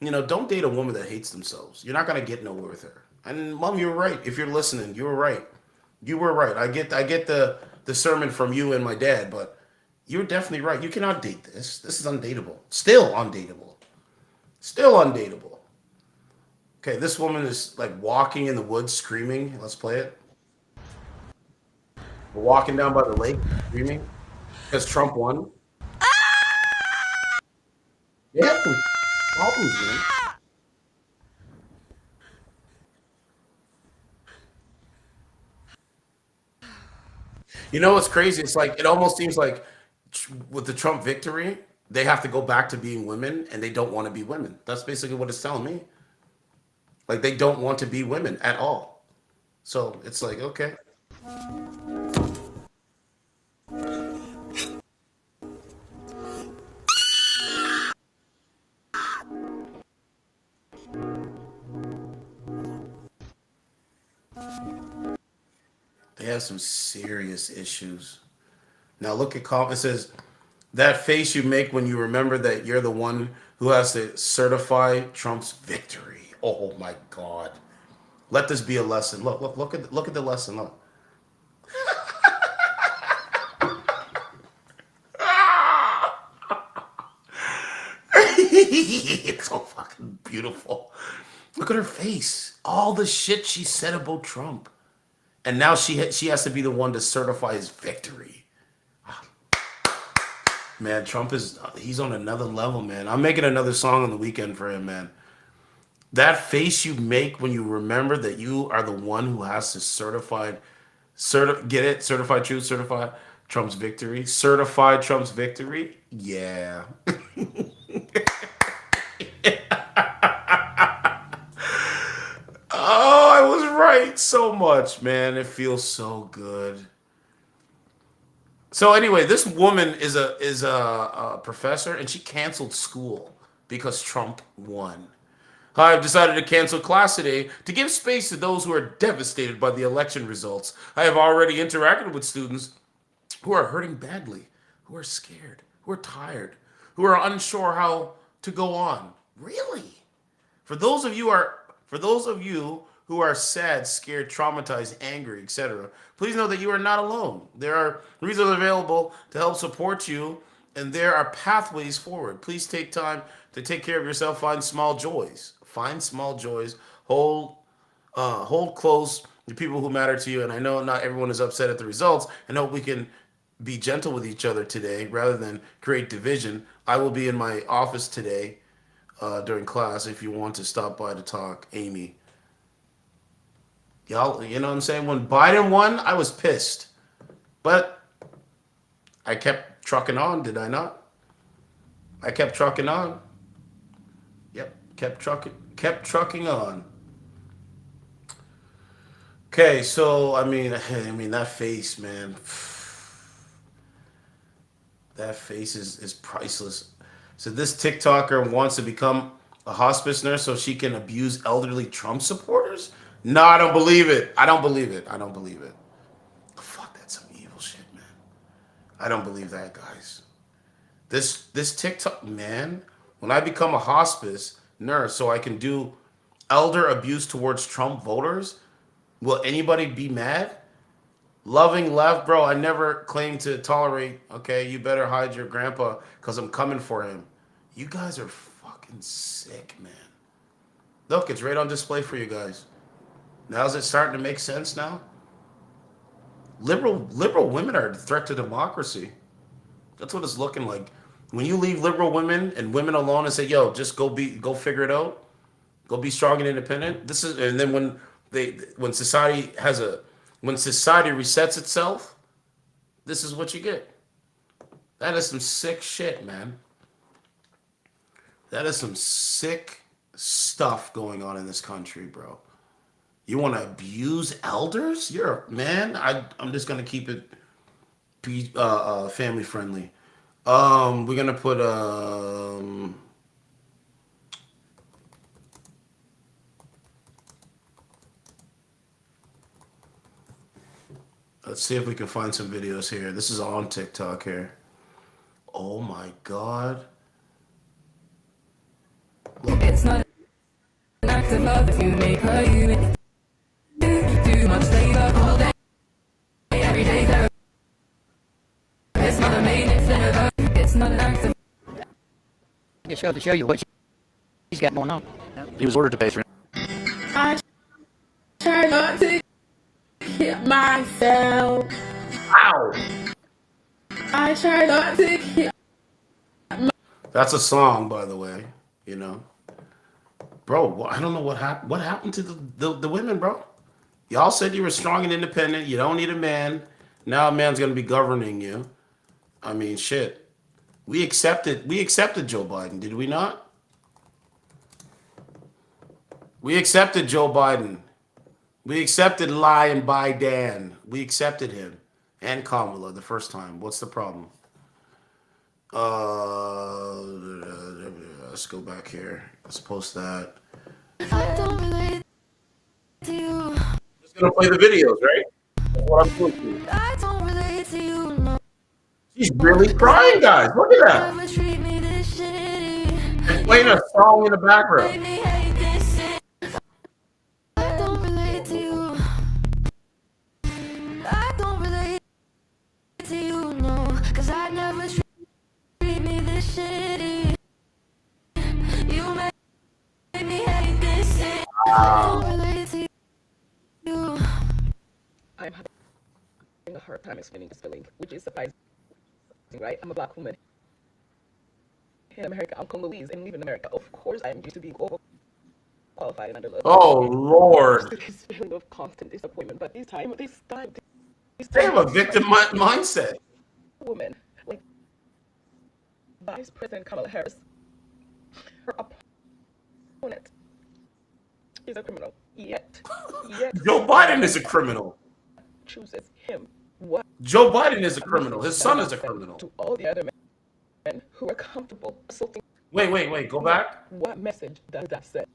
don't date a woman that hates themselves. You're not gonna get nowhere with her. And mom, you were right. If you're listening, you were right. You were right. I get the sermon from you and my dad, but you're definitely right. You cannot date this. This is undateable. Still undateable. Still undateable. Okay, this woman is like walking in the woods screaming. Let's play it. We're walking down by the lake screaming because Trump won. They have some problems, man. You know what's crazy? It's like it almost seems like with the Trump victory, they have to go back to being women, and they don't want to be women. That's basically what it's telling me. Like they don't want to be women at all. So it's like okay, they have some serious issues. Now look at It says that face you make when you remember that you're the one who has to certify Trump's victory. Oh my God! Let this be a lesson. Look at the lesson. Look. It's so fucking beautiful. Look at her face. All the shit she said about Trump, and now she has to be the one to certify his victory. Man, Trump he's on another level, man. I'm making another song on the weekend for him, man. That face you make when you remember that you are the one who has to get it, certified truth, certify Trump's victory, certified Trump's victory. Yeah. Oh, I was right so much, man. It feels so good. So anyway, this woman is a professor, and she canceled school because Trump won. I've decided to cancel class today to give space to those who are devastated by the election results. I have already interacted with students who are hurting badly, who are scared, who are tired, who are unsure how to go on. Really? For those of you who are sad, scared, traumatized, angry, etc., please know that you are not alone. There are resources available to help support you, and there are pathways forward. Please take time to take care of yourself. Find small joys. Find small joys. Hold close the people who matter to you. And I know not everyone is upset at the results, and hope we can be gentle with each other today rather than create division. I will be in my office today during class if you want to stop by to talk. Amy. Y'all, you know what I'm saying? When Biden won, I was pissed. But I kept trucking on, did I not? I kept trucking on. Yep, kept trucking on. Okay, so I mean that face, man. That face is priceless. So this TikToker wants to become a hospice nurse so she can abuse elderly Trump supporters? No, I don't believe it. I don't believe it. I don't believe it. Fuck, that's some evil shit, man. I don't believe that, guys. This TikTok, man, when I become a hospice nurse so I can do elder abuse towards Trump voters, will anybody be mad? Loving left, bro. I never claimed to tolerate. Okay, you better hide your grandpa because I'm coming for him. You guys are fucking sick, man. Look, it's right on display for you guys. Now is it starting to make sense now? Liberal women are a threat to democracy. That's what it's looking like. When you leave liberal women and women alone and say, "Yo, just go figure it out, go be strong and independent." And then when society resets itself, this is what you get. That is some sick shit, man. That is some sick stuff going on in this country, bro. You want to abuse elders? You're a man. I'm just gonna keep it family friendly. We're gonna put let's see if we can find some videos here. This is on TikTok here. Oh my god. Look. It's not an act of love if you make her you too much labor all day, every day there. It's not a maintenance flavor. It's not an act of. It shows to show you what he's got going on. He was ordered to pay 3. I try not to hit myself. Ow! I try not to hit. That's a song, by the way. You know, bro. I don't know what happened. What happened to the women, bro? Y'all said you were strong and independent. You don't need a man. Now a man's gonna be governing you. I mean, shit. We accepted Joe Biden, did we not? We accepted Joe Biden. We accepted Lie and Biden. We accepted him and Kamala the first time. What's the problem? Let's go back here. Let's post that. I don't relate to you. Just gonna play the videos, right? That's what I'm doing. I don't relate to you. No. She's really crying, guys. Look at that. Never treat me this shitty. And playing a song in the Make background. me hate this shit. I don't relate to you. I don't relate to you, no. 'Cause I never treat me this shitty. You make me hate this shit. I don't relate to you. I'm having a hard time explaining this feeling, which is surprising, right? I'm a black woman in America. I'm Congolese and live in America. Of course, I am used to being overqualified and underloved. Oh Lord. This feeling of constant disappointment, but this time, They have a victim mindset. woman, like Vice President Kamala Harris, her opponent is a criminal. Yet Joe Biden is a criminal. chooses him. What Joe Biden is a criminal. His son is a criminal. to all the other men who are comfortable assaulting? Wait. Go back. What message does that send?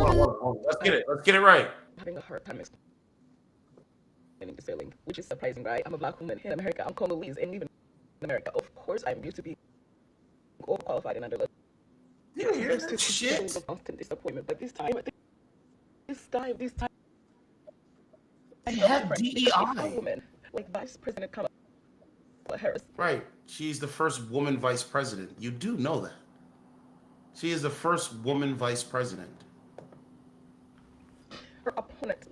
Hold on. Let's get it. Let's get it right. having a hard time explaining this feeling, which is surprising, right? I'm a black woman in America. I'm Congolese and even in America. Of course, I'm used to being overqualified and underlooked. You don't hear Used that to shit? feelings of constant disappointment, but this time, I She felt had different because she's a DEI. woman, like Vice President Kamala Harris. Right. She's the first woman vice president. You do know that. She is the first woman vice president. Her opponent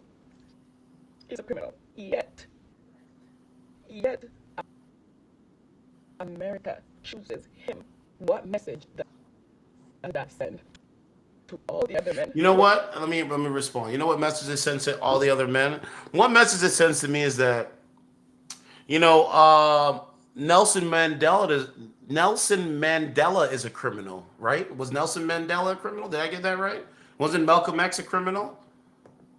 is a criminal. Yet, America chooses him. What message does that send to all the other men? You know what? Let me respond. You know what message it sends to all the other men? One message it sends to me is that, Nelson Mandela is a criminal, right? Was Nelson Mandela a criminal? Did I get that right? Wasn't Malcolm X a criminal?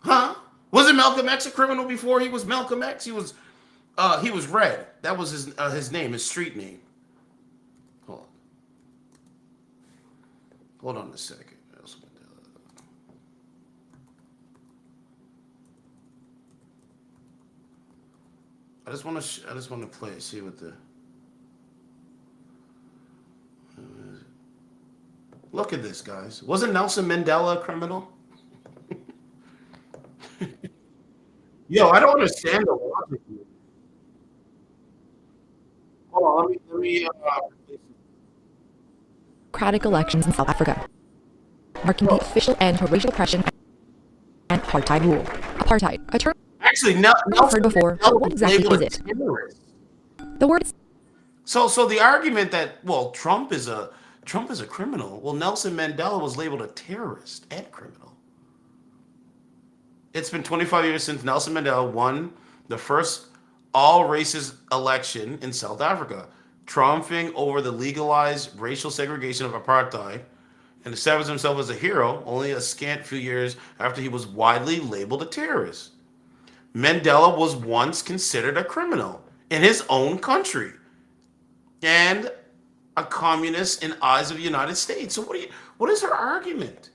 Huh? Wasn't Malcolm X a criminal before he was Malcolm X? He was Red. That was his name, his street name. Hold on a second. I just want to play. See what the. Look at this, guys. Wasn't Nelson Mandela a criminal? Yo, I don't understand the logic here. Hold on, let me. Democratic elections in South Africa, marking the official end to racial oppression and apartheid rule. Apartheid, a term Actually, I've Nelson heard before, Mandela but what was exactly labeled is a it? terrorist. The word is So the argument that Trump is a criminal. Well, Nelson Mandela was labeled a terrorist and criminal. It's been 25 years since Nelson Mandela won the first all races election in South Africa, triumphing over the legalized racial segregation of apartheid, and established himself as a hero only a scant few years after he was widely labeled a terrorist. Mandela was once considered a criminal in his own country and a communist in eyes of the United States. So what is her argument?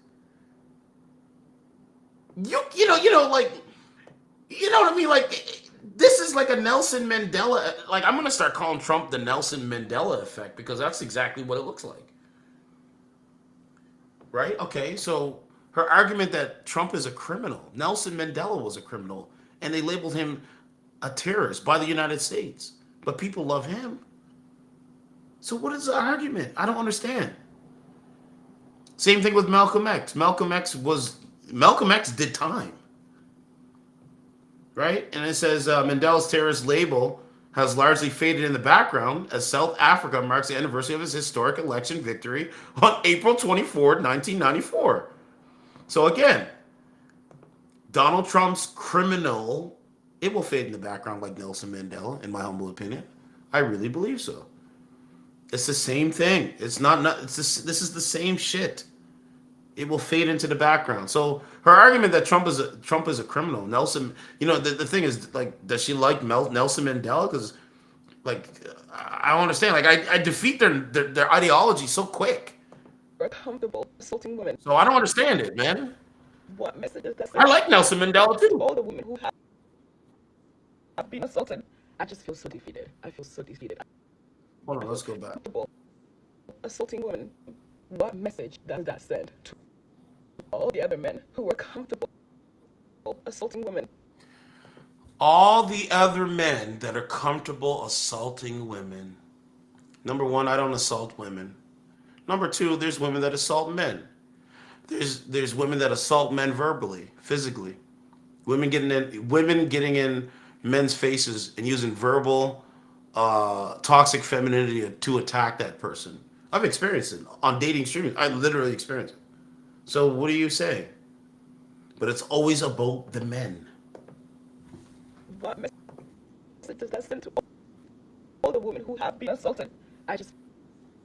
Like, you know what I mean? Like, this is like a Nelson Mandela. Like, I'm gonna start calling Trump the Nelson Mandela effect because that's exactly what it looks like. Right? Okay, so her argument that Trump is a criminal, Nelson Mandela was a criminal, and they labeled him a terrorist by the United States. But people love him. So what is the argument? I don't understand. Same thing with Malcolm X. Malcolm X did time. Right? And it says Mandela's terrorist label has largely faded in the background as South Africa marks the anniversary of his historic election victory on April 24th, 1994. So again, Donald Trump's criminal, it will fade in the background like Nelson Mandela, in my humble opinion. I really believe so. It's the same thing. It's this is the same shit. It will fade into the background. So her argument that Trump is a criminal, Nelson, the thing is, like, does she like Nelson Mandela? Because, like, I don't understand. Like, I defeat their ideology so quick. We're comfortable assaulting women. So I don't understand it, man. What message does that I send like Nelson Mandela to too. all the women who have been assaulted? I just feel so defeated. I feel so defeated. Hold on, let's go back. Comfortable assaulting women. What message does that send to all the other men who were comfortable assaulting women? All the other men that are comfortable assaulting women. Number one, I don't assault women. Number two, there's women that assault men. There's women that assault men verbally, physically. Women getting in men's faces and using verbal toxic femininity to attack that person. I've experienced it on dating streaming. I literally experienced it. So what do you say? But it's always about the men. What message does that send to all the women who have been assaulted? I just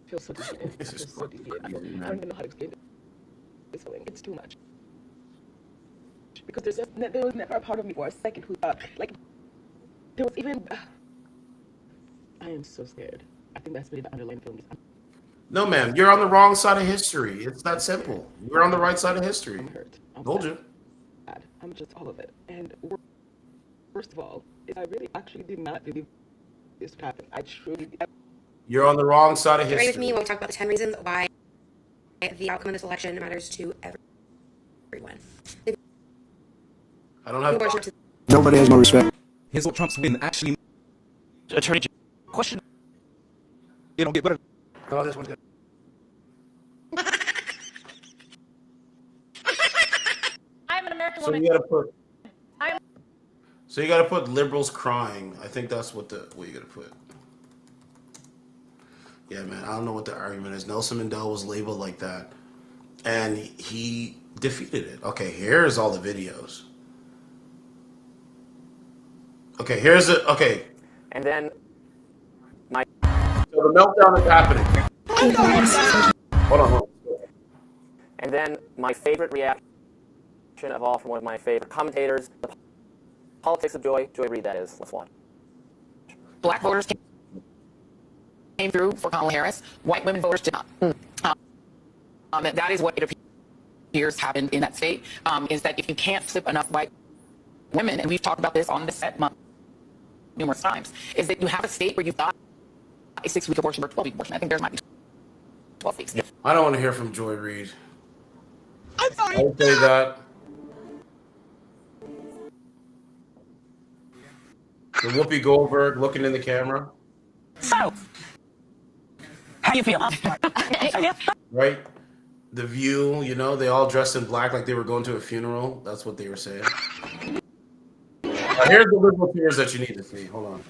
feel so defeated. I feel so defeated. I don't even know how to explain this feeling. It's too much. Because there was never a part of me for a second who thought, like, there was even... I am so scared. I think that's really the underlying feeling. No, ma'am. You're on the wrong side of history. It's that simple. You're on the right side of history. I'm hurt. Told you. bad. I'm just all of it. And first of all, I really actually did not believe this would happen. I truly. You're on the wrong side of Get ready with history. me when we talk about the 10 reasons why the outcome of this election matters to everyone. I don't have. Nobody has more respect. Here's what Trump's win actually. Attorney question. It'll get better. Oh, this one's good. I'm an American So woman. you gotta put. I'm- So you gotta put liberals crying. I think that's what you gotta put. Yeah, man. I don't know what the argument is. Nelson Mandela was labeled like that, and he defeated it. Okay, here's all the videos. Okay, here's it. Okay. And then So the meltdown is happening. Hold on. And then my favorite reaction of all from one of my favorite commentators, the politics of Joy. Joy Reid, that is. Let's watch. Black voters came through for Kamala Harris. White women voters did not. That is what it appears happened in that state, is that if you can't flip enough white women, and we've talked about this on this set numerous times, is that you have a state where you've got a 6-week abortion or 12-week abortion. I think theirs might be 12 weeks. I don't want to hear from Joy Reid. I'm sorry. I would say that. The Whoopi Goldberg looking in the camera. So, how you feel? Right? The View, you know, they all dressed in black like they were going to a funeral. That's what they were saying. Here's the liberal tears that you need to see. Hold on.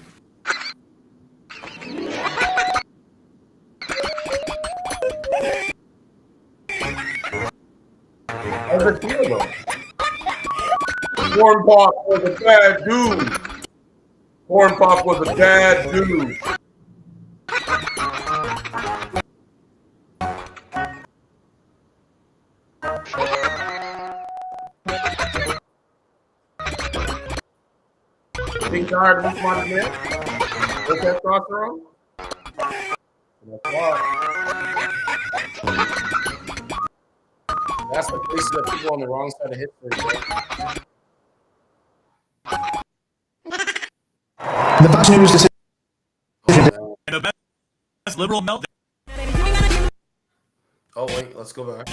How's it feel, though? Corn Pop was a bad dude. Corn Pop was a bad dude. Think tired of this one, man? What's that testosterone? That's why. That's the place that people on the wrong side of history. The Fox News decision. The best liberal meltdown. Oh wait, let's go back.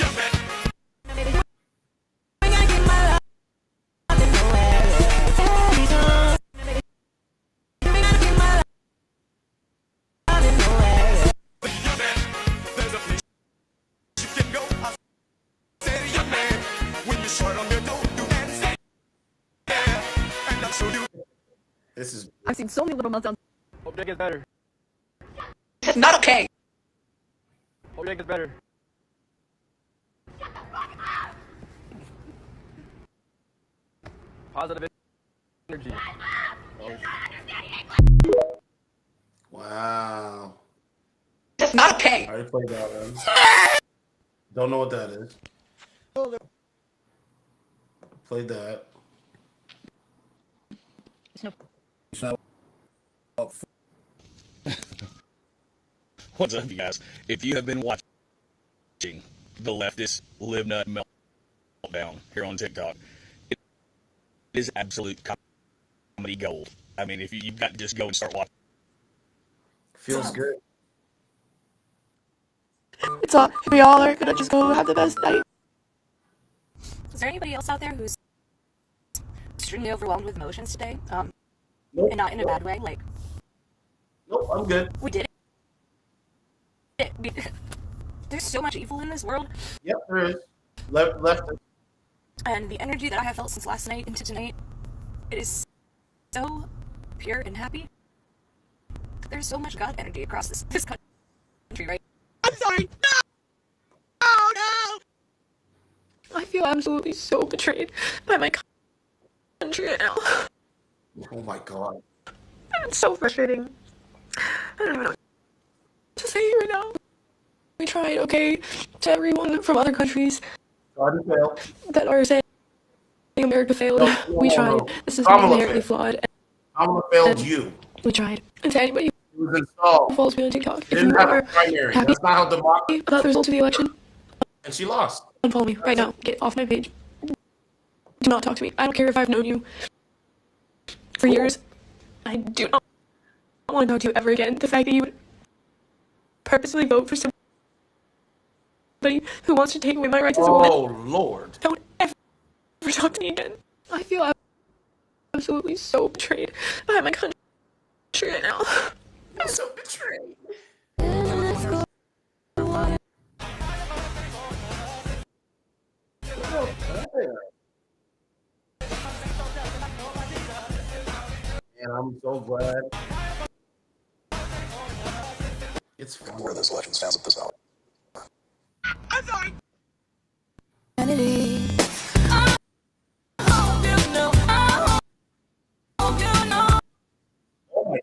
This is. I've seen so many little meltdowns. Hope that gets better. It's not okay. Hope that gets better. Positive energy. Wow. It's not okay. I already played that one. Don't know what that is. Played that. What's up, you guys? If you have been watching the leftist live nut meltdown here on TikTok, it is absolute comedy gold. I mean, if you've got to just go and start watching. Feels good. It's all. We all are gonna just go have the best night. Is there anybody else out there who's extremely overwhelmed with emotions today? Nope. And not in a bad way. Like, Nope, I'm good. we did it. There's so much evil in this world, Yep, there is. Left. and the energy that I have felt since last night into tonight, it is so pure and happy. There's so much God energy across this country, right? I'm sorry. No! Oh no! I feel absolutely so betrayed by my country right now. Oh my god. It's so frustrating. I don't even know what to say right now. We tried, okay, to everyone from other countries Tried to fail. that are saying America failed. No, we tried. no. This is Kamala inherently failed. flawed. Kamala failed you. We tried. And to anybody It was who installed. follows me on TikTok, if Didn't you have are a primary. happy That's not how democracy. about the results of the election, And she lost. unfollow me right now. Get off my page. Do not talk to me. I don't care if I've known you for years. I do not want to talk to you ever again. The fact that you would purposely vote for somebody who wants to take away my rights as a woman. Oh, Lord. Don't ever talk to me again. I feel absolutely so betrayed by my country right now. I'm so betrayed. And I'm so glad. It's fun. Where this legend stands at this hour. Oh my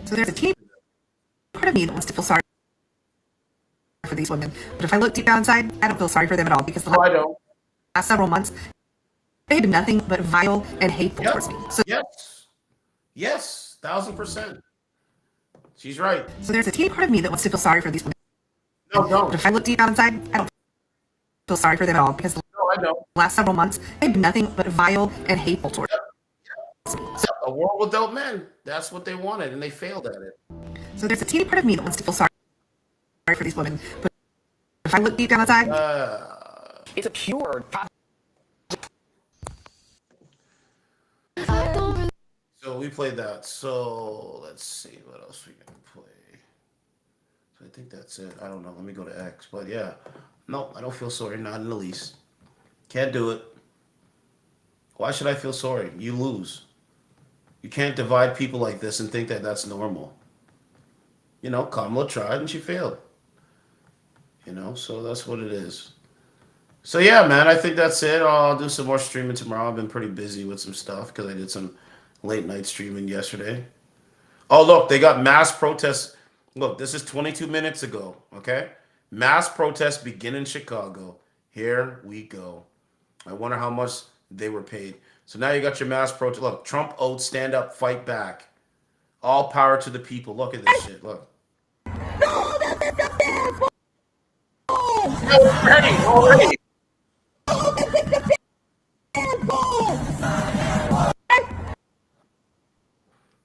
So there's a teeny part of me that wants to feel sorry for these women. But if I look deep down inside, I don't feel sorry for them at all because the God. I don't. last several months, they have been nothing but vile and hateful towards me. Yes. Yes. 1,000%. She's right. So there's a teeny part of me that wants to feel sorry for these women. No, don't. But if I look deep down inside, I don't feel sorry for them at all because the No, I don't. last several months, they've been nothing but vile and hateful towards me. A world without men. That's what they wanted, and they failed at it. So there's a teeny part of me that wants to feel sorry for these women. But if I look deep down inside, It's a pure. So we played that. So let's see what else we can play. So I think that's it. I don't know. Let me go to X. But yeah, no, I don't feel sorry. Not in the least. Can't do it. Why should I feel sorry? You lose. You can't divide people like this and think that that's normal. You know, Kamala tried and she failed. You know, so that's what it is. So yeah, man, I think that's it. I'll do some more streaming tomorrow. I've been pretty busy with some stuff because I did some late night streaming yesterday. Oh, look, they got mass protests. Look, this is 22 minutes ago, okay? Mass protests begin in Chicago. Here we go. I wonder how much they were paid. So now you got your mass protest. Look, Trump owed stand up, fight back. All power to the people. Look at this shit. Look. Already.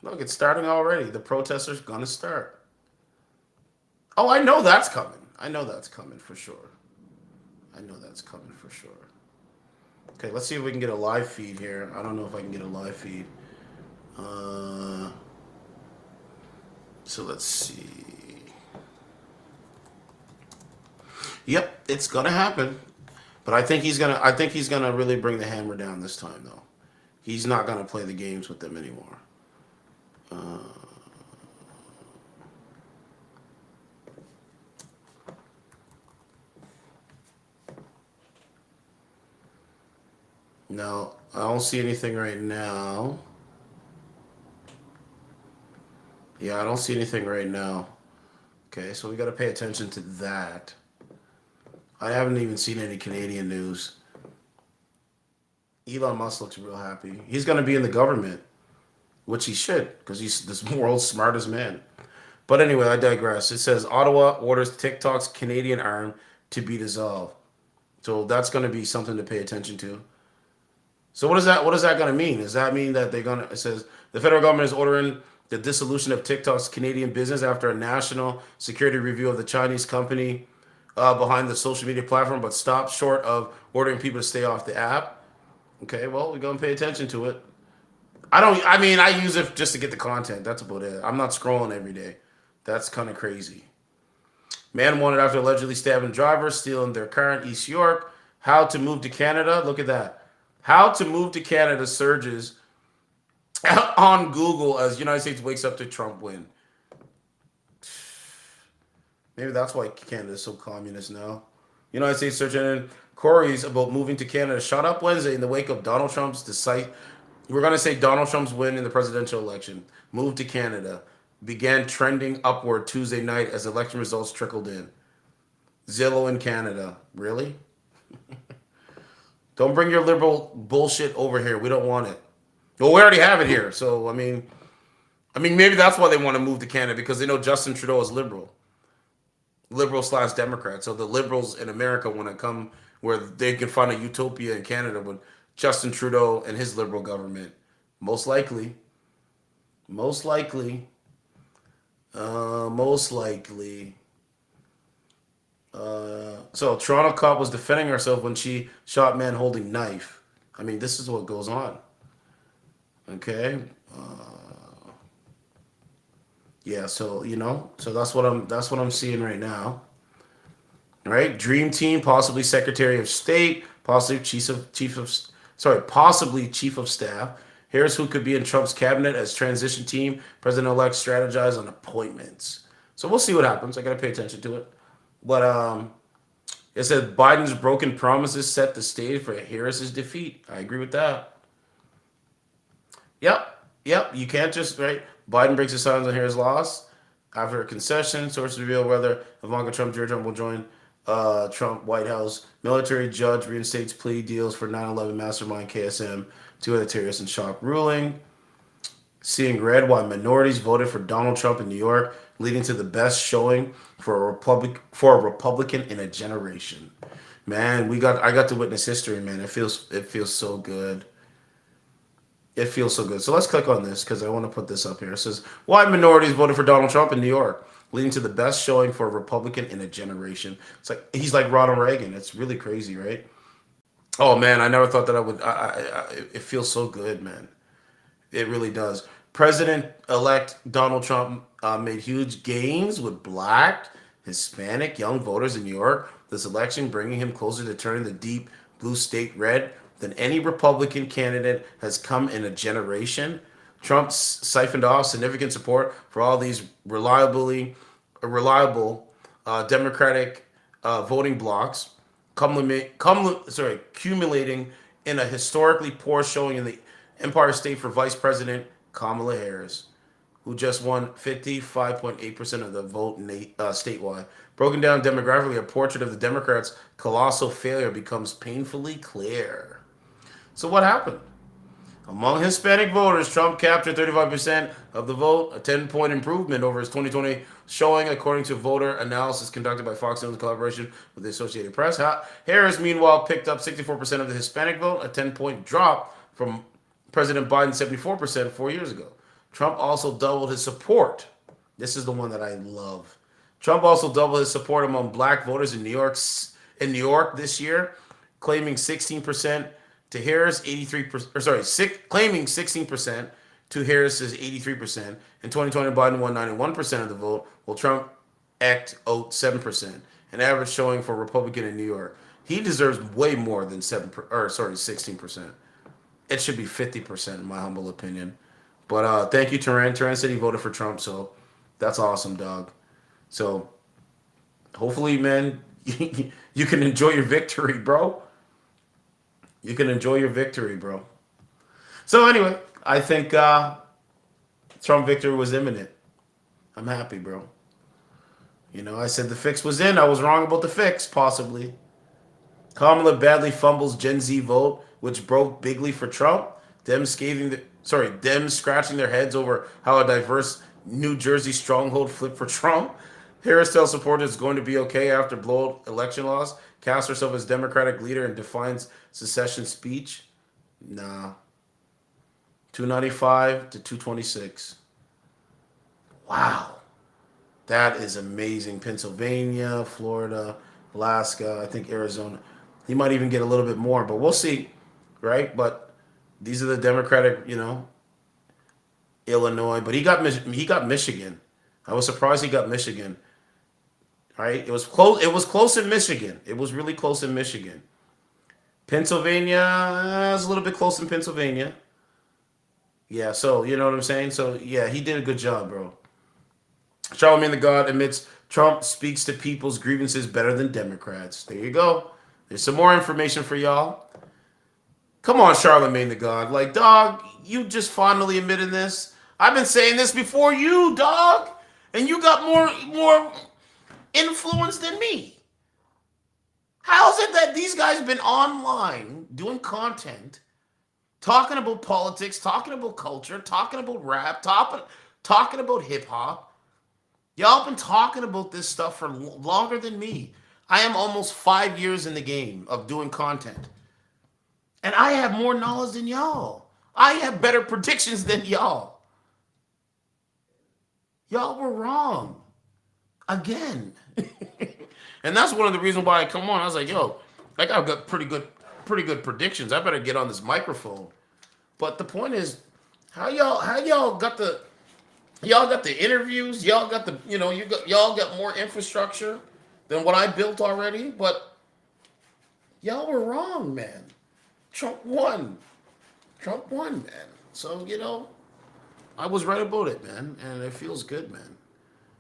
Look, it's starting already. The protesters gonna start. Oh, I know that's coming. I know that's coming for sure. I know that's coming for sure. Okay, let's see if we can get a live feed here. I don't know if I can get a live feed. So let's see. Yep, it's gonna happen. But I think he's gonna really bring the hammer down this time though. He's not gonna play the games with them anymore. No, I don't see anything right now. Yeah, I don't see anything right now. Okay, so we got to pay attention to that. I haven't even seen any Canadian news. Elon Musk looks real happy. He's going to be in the government, which he should, because he's this world's smartest man. But anyway, I digress. It says Ottawa orders TikTok's Canadian arm to be dissolved. So that's going to be something to pay attention to. So what is that? What is that going to mean? Does that mean that they're going to? It says the federal government is ordering the dissolution of TikTok's Canadian business after a national security review of the Chinese company behind the social media platform, but stopped short of ordering people to stay off the app. Okay, well, we're gonna pay attention to it. I use it just to get the content. That's about it. I'm not scrolling every day. That's kind of crazy. Man wanted after allegedly stabbing driver, stealing their car in East York. How to move to Canada? Look at that. How to move to Canada surges on Google as United States wakes up to Trump win. Maybe that's why Canada is so communist now. United States search engine queries about moving to Canada shot up Wednesday in the wake of Donald Trump's We're going to say Donald Trump's win in the presidential election. Move to Canada began trending upward Tuesday night as election results trickled in. Zillow in Canada. Really? Don't bring your liberal bullshit over here. We don't want it. Well, we already have it here. So, I mean, I mean, maybe that's why they want to move to Canada, because they know Justin Trudeau is liberal slash Democrat. So the liberals in America want to come where they can find a utopia in Canada with Justin Trudeau and his liberal government. Most likely, most likely, most likely. So Toronto cop was defending herself when she shot man holding knife. I mean, this is what goes on. Okay. Yeah. So so that's what I'm seeing right now. Right? Dream team, possibly Secretary of State, possibly possibly Chief of Staff. Here's who could be in Trump's cabinet as transition team. President-elect strategize on appointments. So we'll see what happens. I gotta pay attention to it. But it says Biden's broken promises set the stage for Harris's defeat. I agree with that. Yep. You can't just right. Biden breaks his silence on Harris' loss after a concession. Sources reveal whether Ivanka Trump, Jr. Trump will join Trump White House. Military judge reinstates plea deals for 9/11 mastermind KSM. Two other terrorists in shock ruling. Seeing red while minorities voted for Donald Trump in New York, leading to the best showing for a Republican in a generation. Man, I got to witness history, man. It feels so good. It feels so good. So let's click on this because I want to put this up here. It says, why minorities voted for Donald Trump in New York, leading to the best showing for a Republican in a generation. It's like he's like Ronald Reagan. It's really crazy, right? Oh man, I never thought that I would. It feels so good, man. It really does. President-elect Donald Trump made huge gains with Black, Hispanic, young voters in New York this election, bringing him closer to turning the deep blue state red than any Republican candidate has come in a generation. Trump siphoned off significant support for all these reliable Democratic voting blocks, accumulating in a historically poor showing in the Empire State for Vice President Kamala Harris, who just won 55.8% of the vote statewide. Broken down demographically, a portrait of the Democrats' colossal failure becomes painfully clear. So what happened? Among Hispanic voters, Trump captured 35% of the vote, a 10-point improvement over his 2020 showing, according to voter analysis conducted by Fox News in collaboration with the Associated Press. Harris, meanwhile, picked up 64% of the Hispanic vote, a 10-point drop from President Biden's 74% 4 years ago. Trump also doubled his support. This is the one that I love. Trump also doubled his support among Black voters in New York this year, claiming 16% to Harris, 83%. Claiming 16% to Harris's 83%. In 2020, Biden won 91% of the vote, while Trump eked out 7%, an average showing for a Republican in New York. He deserves way more than 16%. It should be 50%, in my humble opinion. But thank you, Turan. Turan said he voted for Trump, so that's awesome, dog. So hopefully, man, you can enjoy your victory, bro. You can enjoy your victory, bro. So anyway, I think Trump victory was imminent. I'm happy, bro. I said the fix was in. I was wrong about the fix, possibly. Kamala badly fumbles Gen Z vote, which broke bigly for Trump. Dems scratching their heads over how a diverse New Jersey stronghold flipped for Trump. Harris tells supporters it's going to be okay after blowout election loss. Casts herself as Democratic leader and defines secession speech. Nah. 295 to 226. Wow. That is amazing. Pennsylvania, Florida, Alaska, I think Arizona. He might even get a little bit more, but we'll see, right? But these are the Democratic, Illinois. But he got Michigan. I was surprised he got Michigan. Right? It was close. It was close in Michigan. It was really close in Michigan. Pennsylvania is a little bit close in Pennsylvania. Yeah, so you know what I'm saying? So yeah, he did a good job, bro. Charlemagne the God admits Trump speaks to people's grievances better than Democrats. There you go. There's some more information for y'all. Come on, Charlemagne the God. Like, dog, you just finally admitted this. I've been saying this before you, dog. And you got more influence than me. How is it that these guys have been online doing content, talking about politics, talking about culture, talking about rap, talking about hip hop. Y'all been talking about this stuff for longer than me. I am almost 5 years in the game of doing content. And I have more knowledge than y'all. I have better predictions than y'all. Y'all were wrong. Again. And that's one of the reasons why I come on. I was like, yo, I got pretty good predictions. I better get on this microphone. But the point is, how y'all got the interviews, y'all got the y'all got more infrastructure than what I built already, but y'all were wrong, man. Trump won. Trump won, man. So, I was right about it, man, and it feels good, man.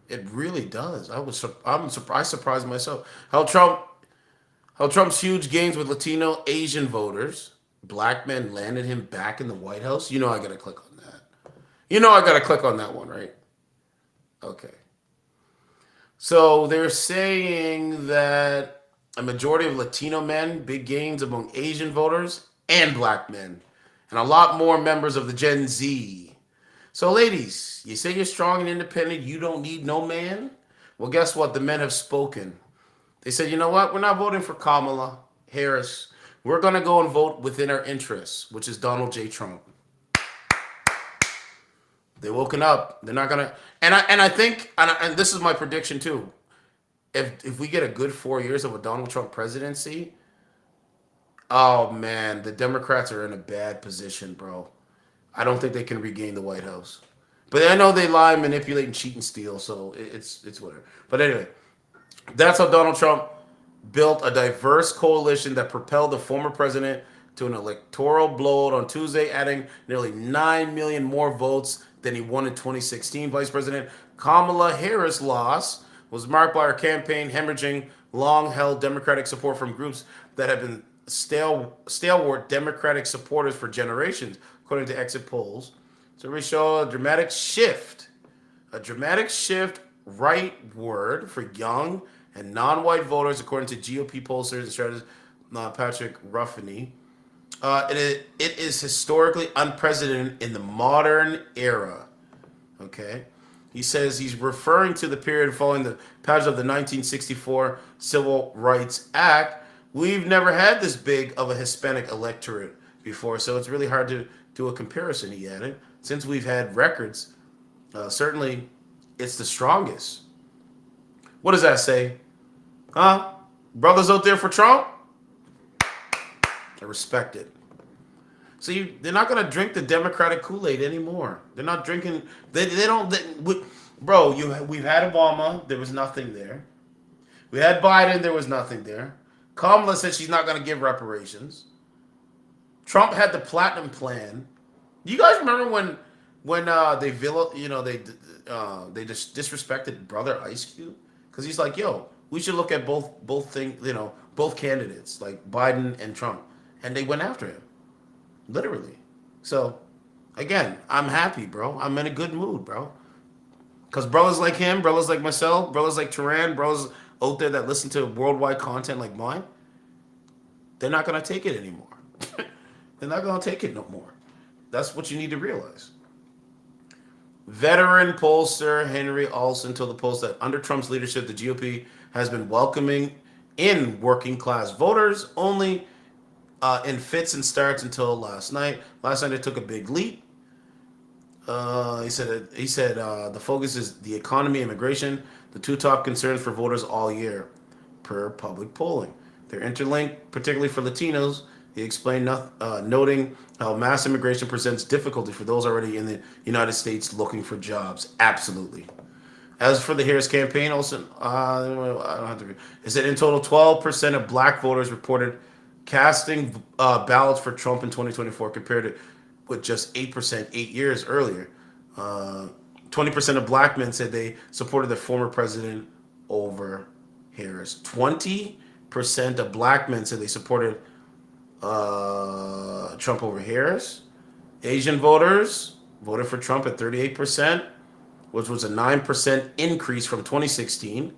It really does. I'm surprised. I surprised myself. Trump's huge gains with Latino Asian voters, black men landed him back in the White House. I gotta click on that. I gotta click on that one, right? Okay. So they're saying that a majority of Latino men, big gains among Asian voters and black men, and a lot more members of the Gen Z. So, ladies, you say you're strong and independent, you don't need no man? Well, guess what? The men have spoken. They said, you know what? We're not voting for Kamala Harris. We're going to go and vote within our interests, which is Donald J. Trump. They're woken up. They're not going to. And I think, and this is my prediction too, if we get a good 4 years of a Donald Trump presidency, oh man, the Democrats are in a bad position, bro. I don't think they can regain the White House. But I know they lie, manipulate, and cheat and steal, so it's whatever. But anyway, that's how Donald Trump built a diverse coalition that propelled the former president to an electoral blowout on Tuesday, adding nearly 9 million more votes than he won in 2016. Vice President Kamala Harris' loss was marked by her campaign hemorrhaging long-held Democratic support from groups that have been stalwart Democratic supporters for generations, according to exit polls. So we show a dramatic shift rightward for young and non-white voters, according to GOP pollsters and strategist Patrick Ruffini. It is historically unprecedented in the modern era. Okay? He says he's referring to the period following the passage of the 1964 Civil Rights Act. We've never had this big of a Hispanic electorate before, so it's really hard to do a comparison, he added. Since we've had records, certainly it's the strongest. What does that say? Huh? Brothers out there for Trump? I respect it. See, they're not going to drink the Democratic Kool-Aid anymore. They're not drinking. Bro, we've had Obama. There was nothing there. We had Biden. There was nothing there. Kamala said she's not going to give reparations. Trump had the platinum plan. You guys remember when they just disrespected brother Ice Cube? Because he's like, yo, we should look at both things, both candidates, like Biden and Trump, and they went after him, literally. So, again, I'm happy, bro. I'm in a good mood, bro. Because brothers like him, brothers like myself, brothers like Turan, brothers out there that listen to worldwide content like mine, they're not gonna take it anymore. They're not gonna take it no more. That's what you need to realize. Veteran pollster Henry Olson told the Post that under Trump's leadership, the GOP has been welcoming in working class voters only in fits and starts until last night. Last night it took a big leap. He said the focus is the economy, immigration, the two top concerns for voters all year, per public polling. They're interlinked, particularly for Latinos. He explained, noting how mass immigration presents difficulty for those already in the United States looking for jobs. Absolutely. As for the Harris campaign, also, I don't have to. It said in total, 12% of black voters reported casting ballots for Trump in 2024, compared to with just 8% 8 years earlier. 20% of black men said they supported the former president over Harris. 20% of black men said they supported Trump over Harris. Asian voters voted for Trump at 38%, which was a 9% increase from 2016.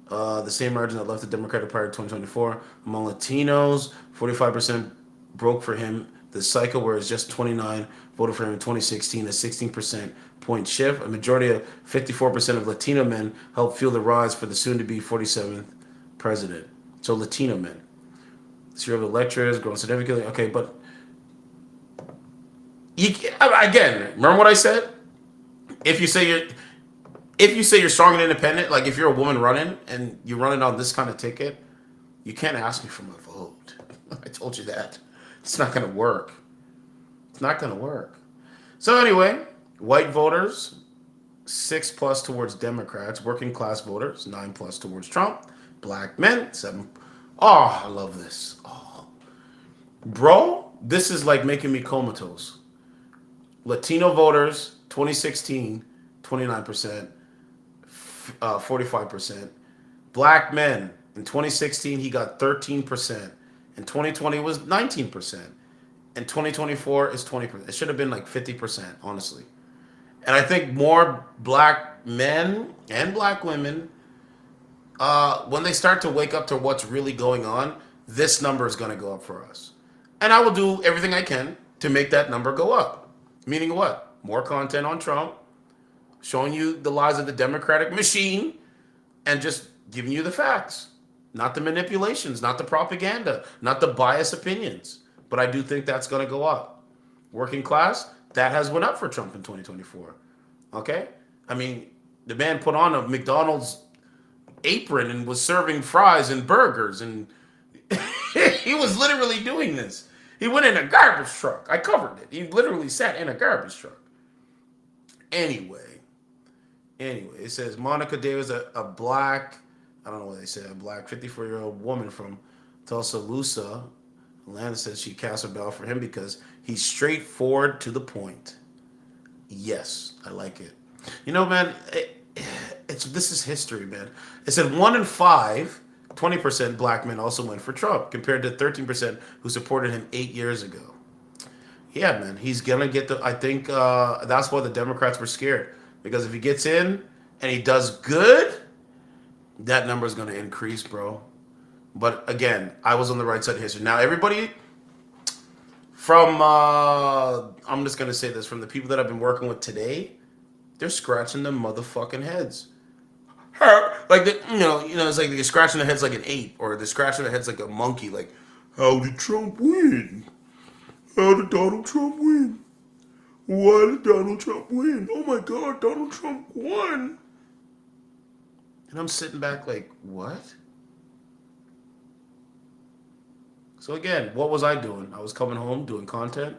The same margin that left the Democratic Party in 2024. Among Latinos, 45% broke for him this cycle, whereas just 29 voted for him in 2016, a 16% point shift. A majority of 54% of Latino men helped fuel the rise for the soon-to-be 47th president. So Latino men. So you have the lecturers growing significantly. Okay, but again, remember what I said? If you say you're strong and independent, like if you're a woman running and you're running on this kind of ticket, you can't ask me for my vote. I told you that. It's not going to work. It's not going to work. So anyway, white voters, 6+ towards Democrats. Working class voters, 9+ towards Trump. Black men, 7. Oh, I love this. Oh. Bro, this is like making me comatose. Latino voters, 2016, 29%, 45%. Black men, in 2016, he got 13%. In 2020, it was 19%. In 2024, it's 20%. It should have been like 50%, honestly. And I think more black men and black women, when they start to wake up to what's really going on, this number is going to go up for us. And I will do everything I can to make that number go up. Meaning what? More content on Trump, showing you the lies of the Democratic machine, and just giving you the facts. Not the manipulations, not the propaganda, not the biased opinions. But I do think that's going to go up. Working class, that has went up for Trump in 2024. Okay? I mean, the man put on a McDonald's apron and was serving fries and burgers, and he was literally doing this. He went in a garbage truck. I covered it. He literally sat in a garbage truck. Anyway, it says Monica Davis, a black, I don't know what they said, a black 54-year-old woman from Tuscaloosa, Atlanta, says she cast her ballot for him because he's straightforward to the point. Yes, I like it. You know, man, this is history, man. It said 1 in 5, 20% black men also went for Trump, compared to 13% who supported him 8 years ago. Yeah, man, he's gonna get I think that's why the Democrats were scared, because if he gets in and he does good, that number is gonna increase, bro. But again, I was on the right side of history. Now, everybody from I'm just gonna say this, from the people that I've been working with today, they're scratching their motherfucking heads. Like it's like they're scratching their heads like an ape, or they're scratching their heads like a monkey. Like, how did Trump win? How did Donald Trump win? Why did Donald Trump win? Oh my God, Donald Trump won. And I'm sitting back like, what? So again, what was I doing? I was coming home, doing content,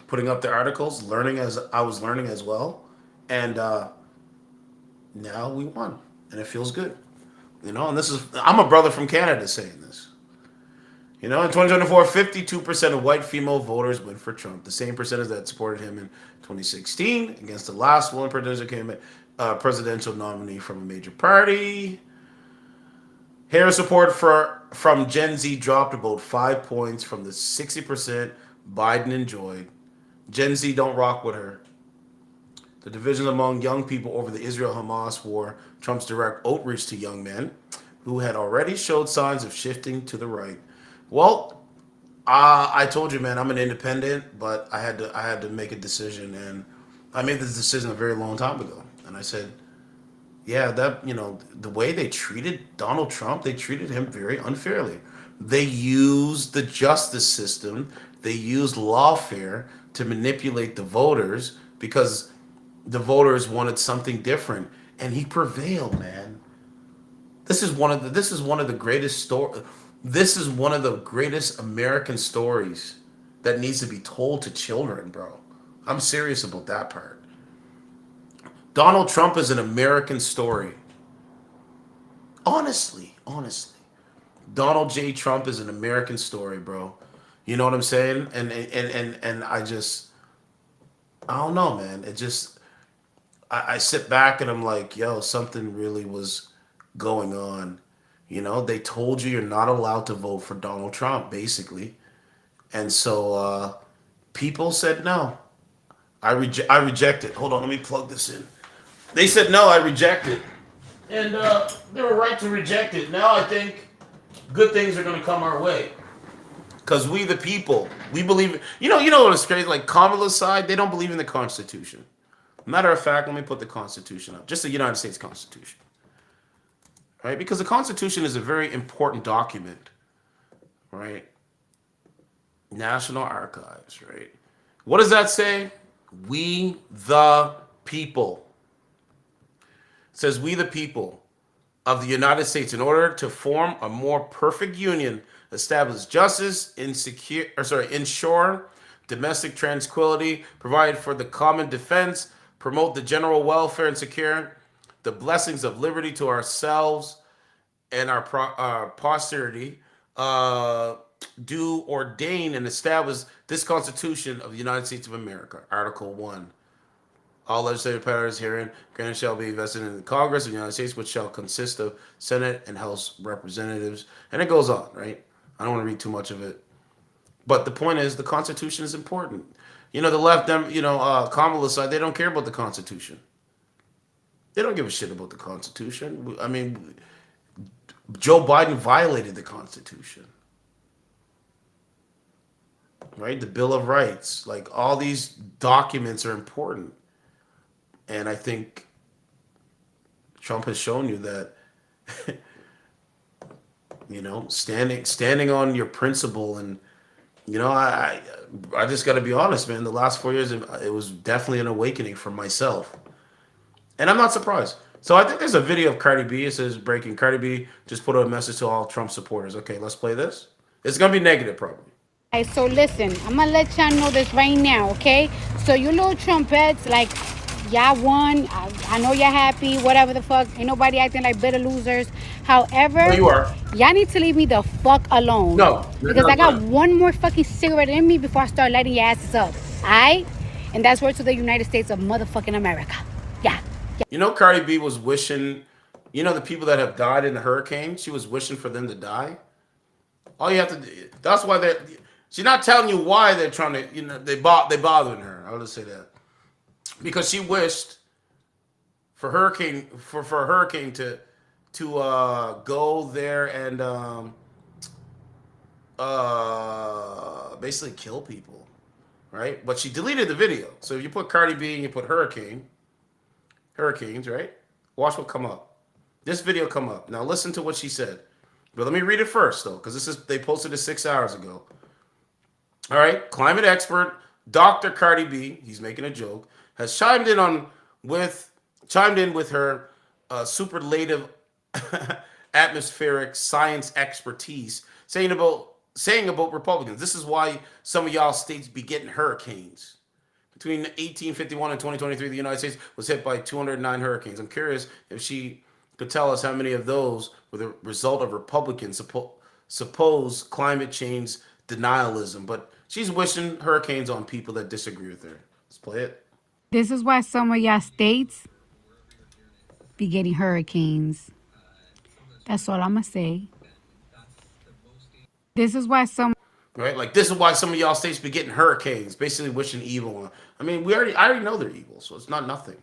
putting up the articles, learning as I was learning as well. And now we won. And it feels good. And I'm a brother from Canada saying this. In 2024, 52% of white female voters went for Trump, the same percentage that supported him in 2016 against the last one presidential nominee from a major party. Harris support from Gen Z dropped about 5 points from the 60% Biden enjoyed. Gen Z don't rock with her. The division among young people over the Israel-Hamas war, Trump's direct outreach to young men who had already showed signs of shifting to the right. Well, I told you, man, I'm an independent, but I had to make a decision, and I made this decision a very long time ago. And I said, yeah, the way they treated Donald Trump, they treated him very unfairly. They used the justice system, they used lawfare to manipulate the voters because the voters wanted something different, and he prevailed, man. This is one of the greatest stories. This is one of the greatest American stories that needs to be told to children, bro. I'm serious about that part. Donald Trump is an American story. Honestly. Donald J. Trump is an American story, bro. You know what I'm saying? And I don't know, man. I sit back and I'm like, yo, something really was going on. They told you you're not allowed to vote for Donald Trump, basically. And so people said no. I reject it. Hold on, let me plug this in. They said no, I reject it. And they were right to reject it. Now I think good things are going to come our way. Because we the people, we believe. You know what's crazy? Like Kamala's side, they don't believe in the Constitution. Matter of fact, let me put the Constitution up. Just the United States Constitution. Right? Because the Constitution is a very important document. Right? National Archives, right? What does that say? We the people. It says we the people of the United States, in order to form a more perfect union, establish justice, ensure domestic tranquility, provide for the common defense, promote the general welfare, and secure the blessings of liberty to ourselves and our posterity, do ordain and establish this Constitution of the United States of America. Article 1. All legislative powers herein granted shall be vested in the Congress of the United States, which shall consist of Senate and House representatives. And it goes on, right? I don't want to read too much of it. But the point is, the Constitution is important. The left, Kamala's side, they don't care about the Constitution. They don't give a shit about the Constitution. I mean, Joe Biden violated the Constitution. Right? The Bill of Rights. Like, all these documents are important. And I think Trump has shown you that, standing on your principle. And, I just got to be honest, man. The last 4 years, it was definitely an awakening for myself. And I'm not surprised. So I think there's a video of Cardi B. It says, breaking, Cardi B just put out a message to all Trump supporters. Okay, let's play this. It's going to be negative, probably. Hey, so listen, I'm going to let y'all know this right now, okay? So you little Trumpets, like, y'all won. I know y'all happy, whatever the fuck. Ain't nobody acting like bitter losers. However, No, you are. Y'all need to leave me the fuck alone. No. Because I got one more fucking cigarette in me before I start lighting your asses up. Alright? And that's word to the United States of motherfucking America. Yeah. Cardi B was wishing, the people that have died in the hurricane, she was wishing for them to die. All you have to do, that's why she's not telling you why they're trying to, they bothering her. I'll just say that. Because she wished for hurricane to go there and basically kill people, right? But she deleted the video. So if you put Cardi B and you put hurricanes, right? Watch what come up. This video come up. Now listen to what she said. But let me read it first, though, because they posted it 6 hours ago. All right, climate expert Dr. Cardi B, he's making a joke, has chimed in with her superlative atmospheric science expertise, saying about Republicans. This is why some of y'all states be getting hurricanes. Between 1851 and 2023, the United States was hit by 209 hurricanes. I'm curious if she could tell us how many of those were the result of Republicans' supposed climate change denialism. But she's wishing hurricanes on people that disagree with her. Let's play it. This is why some of y'all states be getting hurricanes. That's all I'm going to say. This is why some... Right? Like, this is why some of y'all states be getting hurricanes, basically wishing evil on. I mean, I already know they're evil, so it's not nothing.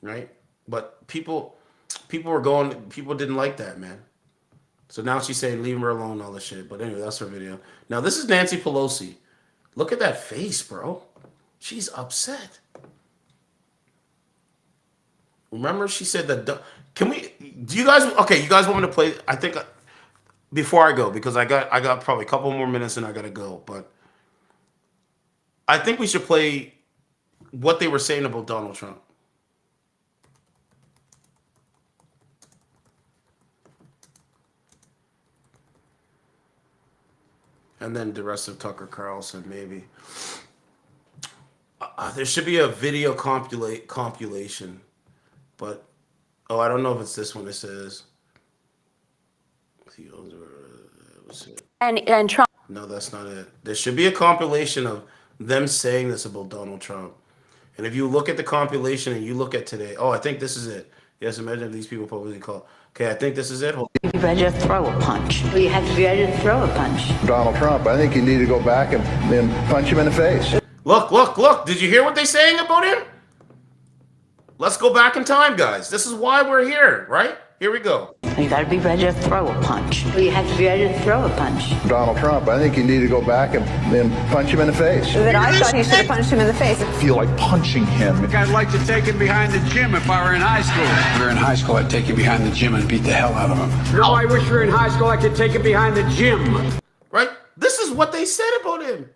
Right? But people didn't like that, man. So now she's saying, leave her alone, all this shit. But anyway, that's her video. Now, this is Nancy Pelosi. Look at that face, bro. She's upset. Remember, she said that. You guys want me to play? I think before I go, because I got probably a couple more minutes and I gotta go. But I think we should play what they were saying about Donald Trump. And then the rest of Tucker Carlson, maybe. There should be a video compilation. But, I don't know if it's this one. It says. And Trump. No, that's not it. There should be a compilation of them saying this about Donald Trump. And if you look at the compilation and you look at today, I think this is it. Yes, imagine if these people publicly call. Okay, I think this is it. You better throw a punch. You have to be ready to throw a punch. Donald Trump, I think you need to go back and then punch him in the face. Look. Did you hear what they're saying about him? Let's go back in time, guys. This is why we're here, right? Here we go. You gotta be ready to throw a punch. You have to be ready to throw a punch. Donald Trump, I think you need to go back and punch him in the face. That I thought he should have punched him in the face. I feel like punching him. I'd like to take him behind the gym if I were in high school. If we were in high school, I'd take him behind the gym and beat the hell out of him. No, I wish we were in high school, I could take him behind the gym. Right? This is what they said about him.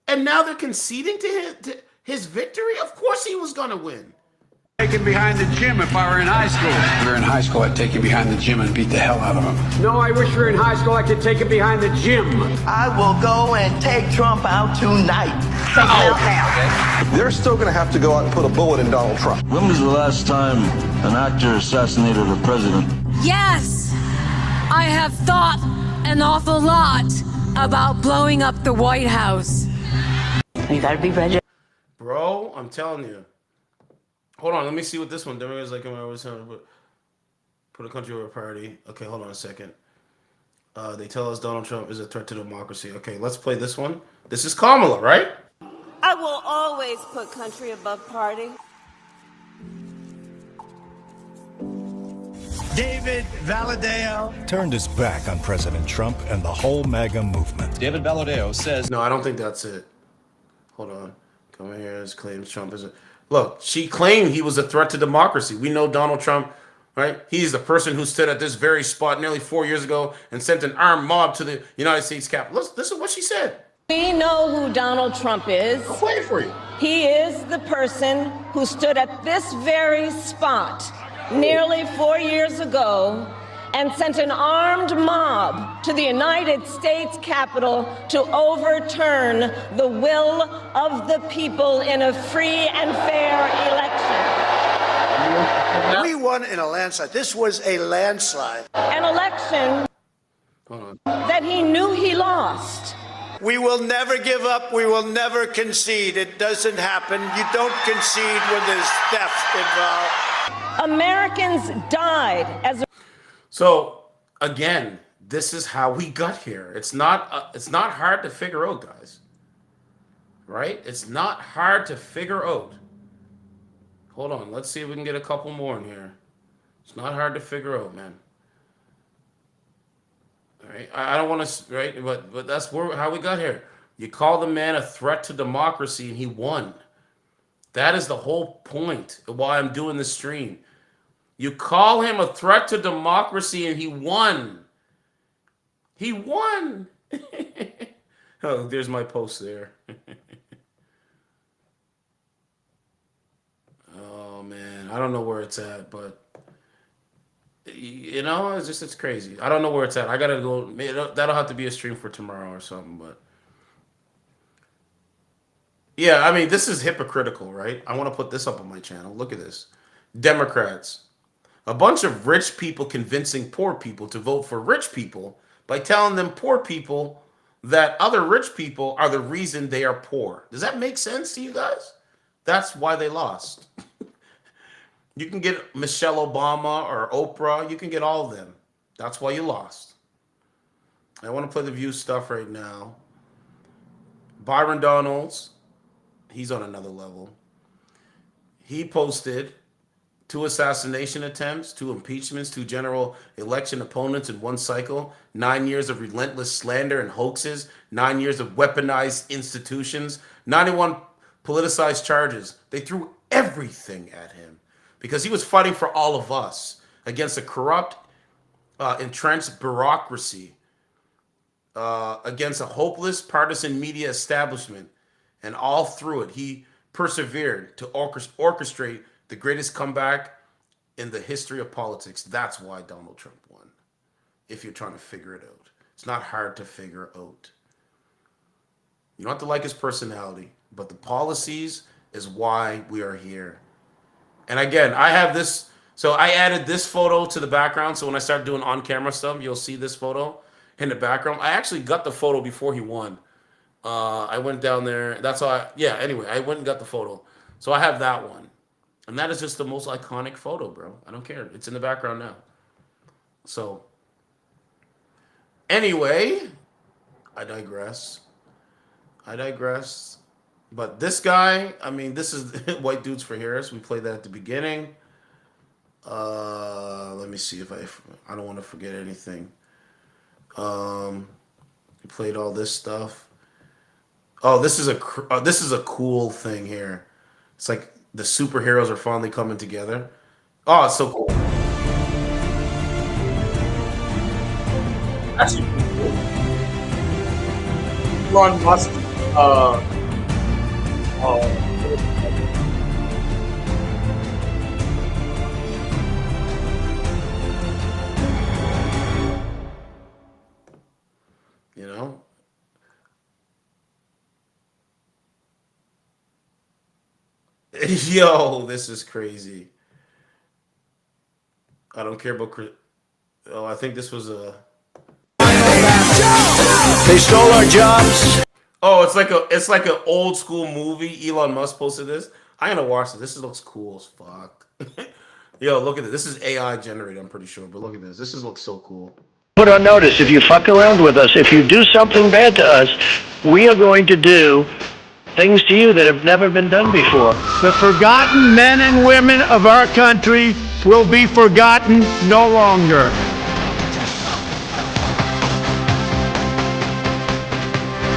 And now they're conceding to his victory? Of course he was going to win. Take him behind the gym if I were in high school. If we were in high school, I'd take him behind the gym and beat the hell out of him. No, I wish we were in high school, I could take him behind the gym. I will go and take Trump out tonight. Take him out now. They're still going to have to go out and put a bullet in Donald Trump. When was the last time an actor assassinated a president? Yes, I have thought an awful lot about blowing up the White House. You gotta be ready. Bro, I'm telling you. Hold on, let me see what this one. There was like, I was saying, put a country over party. Okay, hold on a second. They tell us Donald Trump is a threat to democracy. Okay, let's play this one. This is Kamala, right? I will always put country above party. David Valadeo turned his back on President Trump and the whole MAGA movement. David Valadeo says... No, I don't think that's it. Hold on. Come here, claims Trump is a... Look, she claimed he was a threat to democracy. We know Donald Trump, right? He's the person who stood at this very spot nearly 4 years ago and sent an armed mob to the United States Capitol. Listen to what she said. We know who Donald Trump is. I'll play it for you. He is the person who stood at this very spot nearly 4 years ago and sent an armed mob to the United States Capitol to overturn the will of the people in a free and fair election. We won in a landslide. This was a landslide. An election that he knew he lost. We will never give up. We will never concede. It doesn't happen. You don't concede when there's theft involved. Americans died as a... So again, this is how we got here. It's not hard to figure out, guys. Right? It's not hard to figure out. Hold on, let's see if we can get a couple more in here. It's not hard to figure out, man. All right, I don't want to, right? But that's how we got here. You call the man a threat to democracy, and he won. That is the whole point of why I'm doing this stream. You call him a threat to democracy, and he won. He won. Oh, there's my post there. Oh, man. I don't know where it's at, but, you know, it's crazy. I don't know where it's at. I got to go. That'll have to be a stream for tomorrow or something, but. Yeah, I mean, this is hypocritical, right? I want to put this up on my channel. Look at this. Democrats. A bunch of rich people convincing poor people to vote for rich people by telling them poor people that other rich people are the reason they are poor. Does that make sense to you guys? That's why they lost. You can get Michelle Obama or Oprah. You can get all of them. That's why you lost. I want to play the View stuff right now. Byron Donalds. He's on another level. He posted 2 assassination attempts, 2 impeachments, 2 general election opponents in 1 cycle, 9 years of relentless slander and hoaxes, 9 years of weaponized institutions, 91 politicized charges. They threw everything at him because he was fighting for all of us against a corrupt, entrenched bureaucracy, against a hopeless partisan media establishment. And all through it, he persevered to orchestrate the greatest comeback in the history of politics. That's why Donald Trump won, if you're trying to figure it out. It's not hard to figure out. You don't have to like his personality, but the policies is why we are here. And again, I have this. So I added this photo to the background. So when I start doing on-camera stuff, you'll see this photo in the background. I actually got the photo before he won. I went down there. That's how anyway, I went and got the photo. So I have that one. And that is just the most iconic photo, bro. I don't care. It's in the background now. So, anyway, I digress. But this guy, I mean, this is White Dudes for Heroes. We played that at the beginning. Let me see if I don't want to forget anything. We played all this stuff. Oh, this is a cool thing here. It's like the superheroes are finally coming together. Oh, it's so cool. That's pretty cool. Elon Musk. You know, yo, this is crazy. I don't care about. Oh, I think this was a. They stole our jobs. Oh, it's like an old school movie. Elon Musk posted this. I'm gonna watch it. This looks cool as fuck. Yo, look at this. This is AI generated, I'm pretty sure, but look at this. Looks so cool. Put on notice, if you fuck around with us, if you do something bad to us, we are going to do things to you that have never been done before. The forgotten men and women of our country will be forgotten no longer.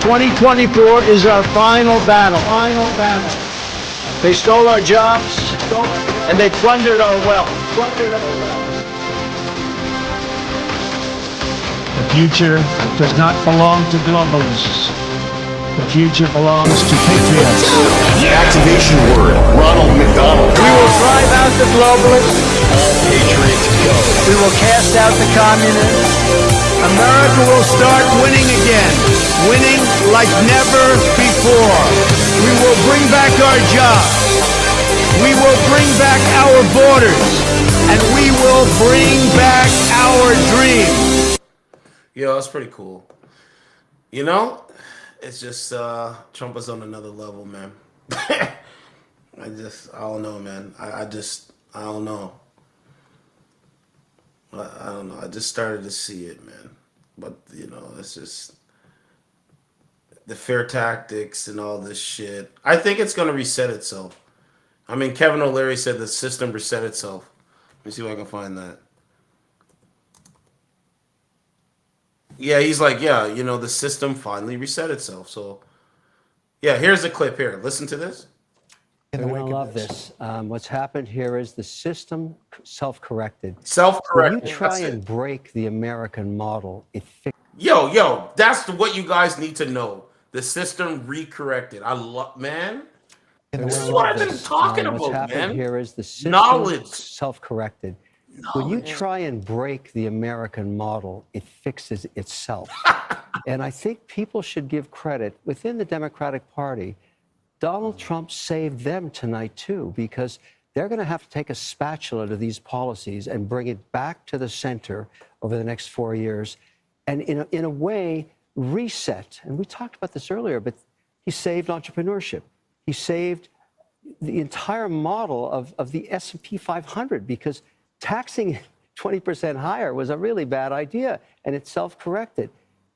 "2024 is our final battle. Final battle. They stole our jobs, and they plundered our wealth. The future does not belong to globalists. The future belongs to patriots." The activation word, Ronald McDonald. We will drive out the globalists. Patriots go. We will cast out the communists. America will start winning again. Winning like never before. We will bring back our jobs. We will bring back our borders. And we will bring back our dreams. Yo, that's pretty cool. You know, it's just Trump is on another level, man. I don't know, man. I don't know. I don't know. I just started to see it, man. But you know, it's just the fair tactics and all this shit. I think it's gonna reset itself. I mean, Kevin O'Leary said the system reset itself. Let me see if I can find that. Yeah, he's like, yeah, you know, the system finally reset itself. So, yeah, here's a clip here. Listen to this. You're going to love this. What's happened here is the system self-corrected. Self-corrected. When you try and break the American model, it Yo, that's what you guys need to know. The system recorrected. I love, man. This is what I've been talking about, what's happened man. here is the system Knowledge. self-corrected. When you try and break the American model, it fixes itself. And I think people should give credit within the Democratic Party. Donald Trump saved them tonight, too, because they're going to have to take a spatula to these policies and bring it back to the center over the next 4 years and, in a way, reset. And we talked about this earlier, but he saved entrepreneurship. He saved the entire model of the S&P 500 because taxing 20% higher was a really bad idea, and it self-corrected.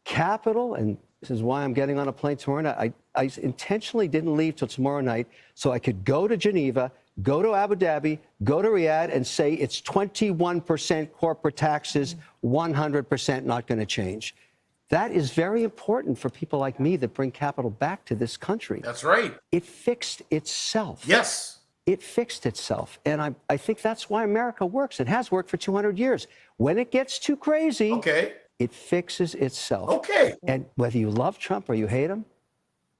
Capital, and this is why I'm getting on a plane tomorrow night. I intentionally didn't leave till tomorrow night so I could go to Geneva, go to Abu Dhabi, go to Riyadh, and say it's 21% corporate taxes, 100% not going to change. That is very important for people like me that bring capital back to this country. That's right. It fixed itself. Yes. It fixed itself. And I think that's why America works. It has worked for 200 years. When it gets too crazy, it fixes itself. Okay. And whether you love Trump or you hate him,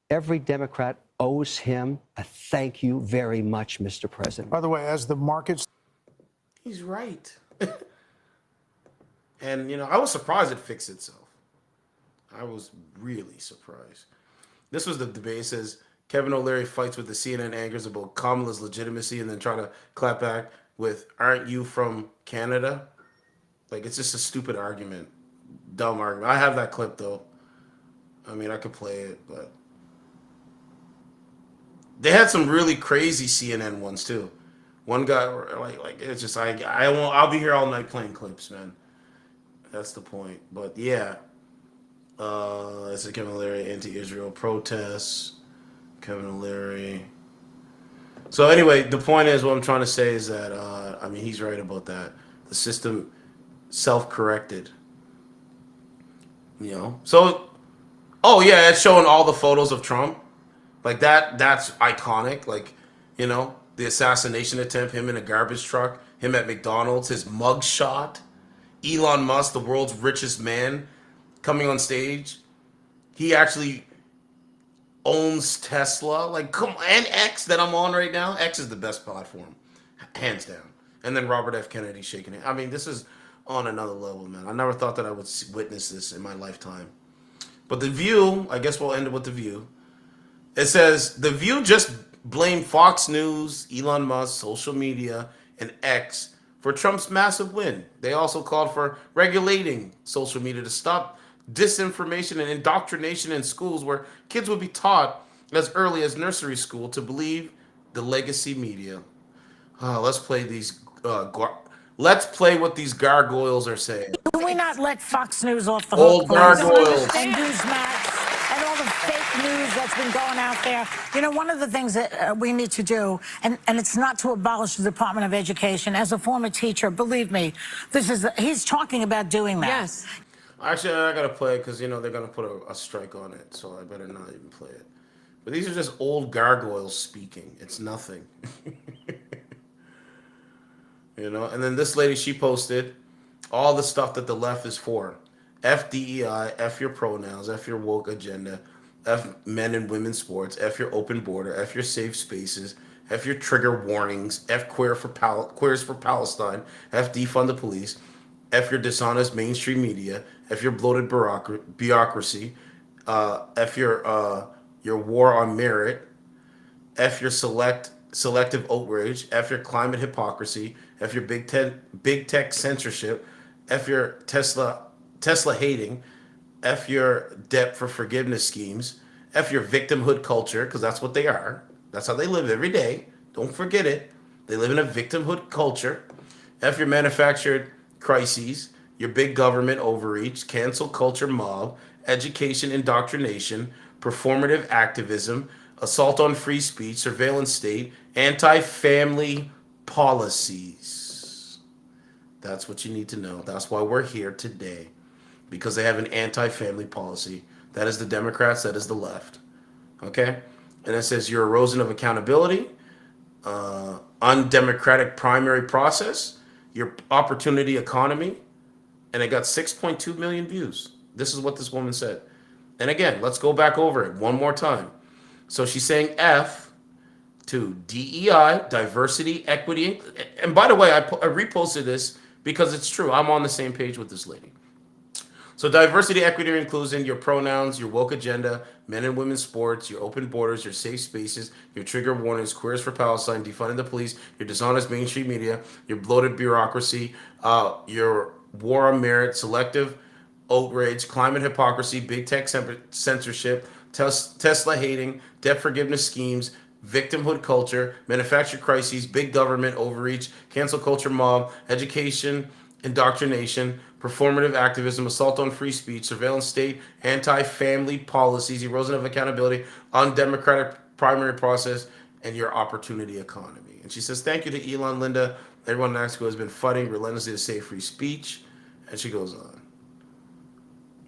every Democrat owes him a thank you very much, Mr. President. By the way, as the markets... He's right. And, you know, I was surprised it fixed itself. I was really surprised. This was the debate. It says Kevin O'Leary fights with the CNN anchors about Kamala's legitimacy and then try to clap back with, aren't you from Canada? Like, it's just a stupid argument. Dumb argument. I have that clip, though. I mean, I could play it, but... They had some really crazy CNN ones, too. One guy, like it's just, I'll be here all night playing clips, man. That's the point. But, yeah. It's a Kevin O'Leary anti-Israel protests. Kevin O'Leary. So anyway, the point is, what I'm trying to say is that, I mean, he's right about that. The system self-corrected. You know? So, oh yeah, it's showing all the photos of Trump. Like that's iconic. Like, you know, the assassination attempt, him in a garbage truck, him at McDonald's, his mug shot. Elon Musk, the world's richest man, coming on stage. He actually owns Tesla. Like, come on, and X that I'm on right now. X is the best platform, hands down. And then Robert F. Kennedy shaking it. I mean, this is on another level, man. I never thought that I would witness this in my lifetime. But The View, I guess we'll end it with The View. It says, The View just blamed Fox News, Elon Musk, social media, and X for Trump's massive win. They also called for regulating social media to stop disinformation and indoctrination in schools where kids would be taught as early as nursery school to believe the legacy media. Let's play these. Let's play what these gargoyles are saying. Can we not let Fox News off the Old hook, please? gargoyles. And Newsmax and all the fake news that's been going out there. You know, one of the things that we need to do, and it's not to abolish the Department of Education. As a former teacher, believe me, he's talking about doing that. Yes. Actually, I gotta play it because, you know, they're gonna put a strike on it, so I better not even play it. But these are just old gargoyles speaking. It's nothing. You know, and then this lady, she posted all the stuff that the left is for. F DEI, F your pronouns, F your woke agenda, F men and women's sports, F your open border, F your safe spaces, F your trigger warnings, F queers for Palestine, F defund the police, F your dishonest mainstream media, F your bloated bureaucracy, F your war on merit, F your selective outrage, F your climate hypocrisy, F your big tech censorship, F your Tesla hating, F your debt for forgiveness schemes, F your victimhood culture, because that's what they are. That's how they live every day. Don't forget it. They live in a victimhood culture. F your manufactured crises, your big government overreach, cancel culture mob, education indoctrination, performative activism, assault on free speech, surveillance state, anti-family policies. That's what you need to know. That's why we're here today, because they have an anti-family policy. That is the Democrats, that is the left. Okay? And it says your erosion of accountability, undemocratic primary process, your opportunity economy, and it got 6.2 million views. This is what this woman said. And again, let's go back over it one more time. So she's saying F to DEI, diversity, equity. And by the way, I reposted this because it's true. I'm on the same page with this lady. So diversity, equity, inclusion, your pronouns, your woke agenda, men and women's sports, your open borders, your safe spaces, your trigger warnings, queers for Palestine, defunding the police, your dishonest mainstream media, your bloated bureaucracy, your war on merit, selective outrage, climate hypocrisy, big tech censorship, Tesla hating, debt forgiveness schemes, victimhood culture, manufactured crises, big government overreach, cancel culture mob, education indoctrination, performative activism, assault on free speech, surveillance state, anti-family policies, erosion of accountability, undemocratic primary process, and your opportunity economy. And she says, thank you to Elon, Linda, everyone in Mexico has been fighting relentlessly to save free speech. And she goes on.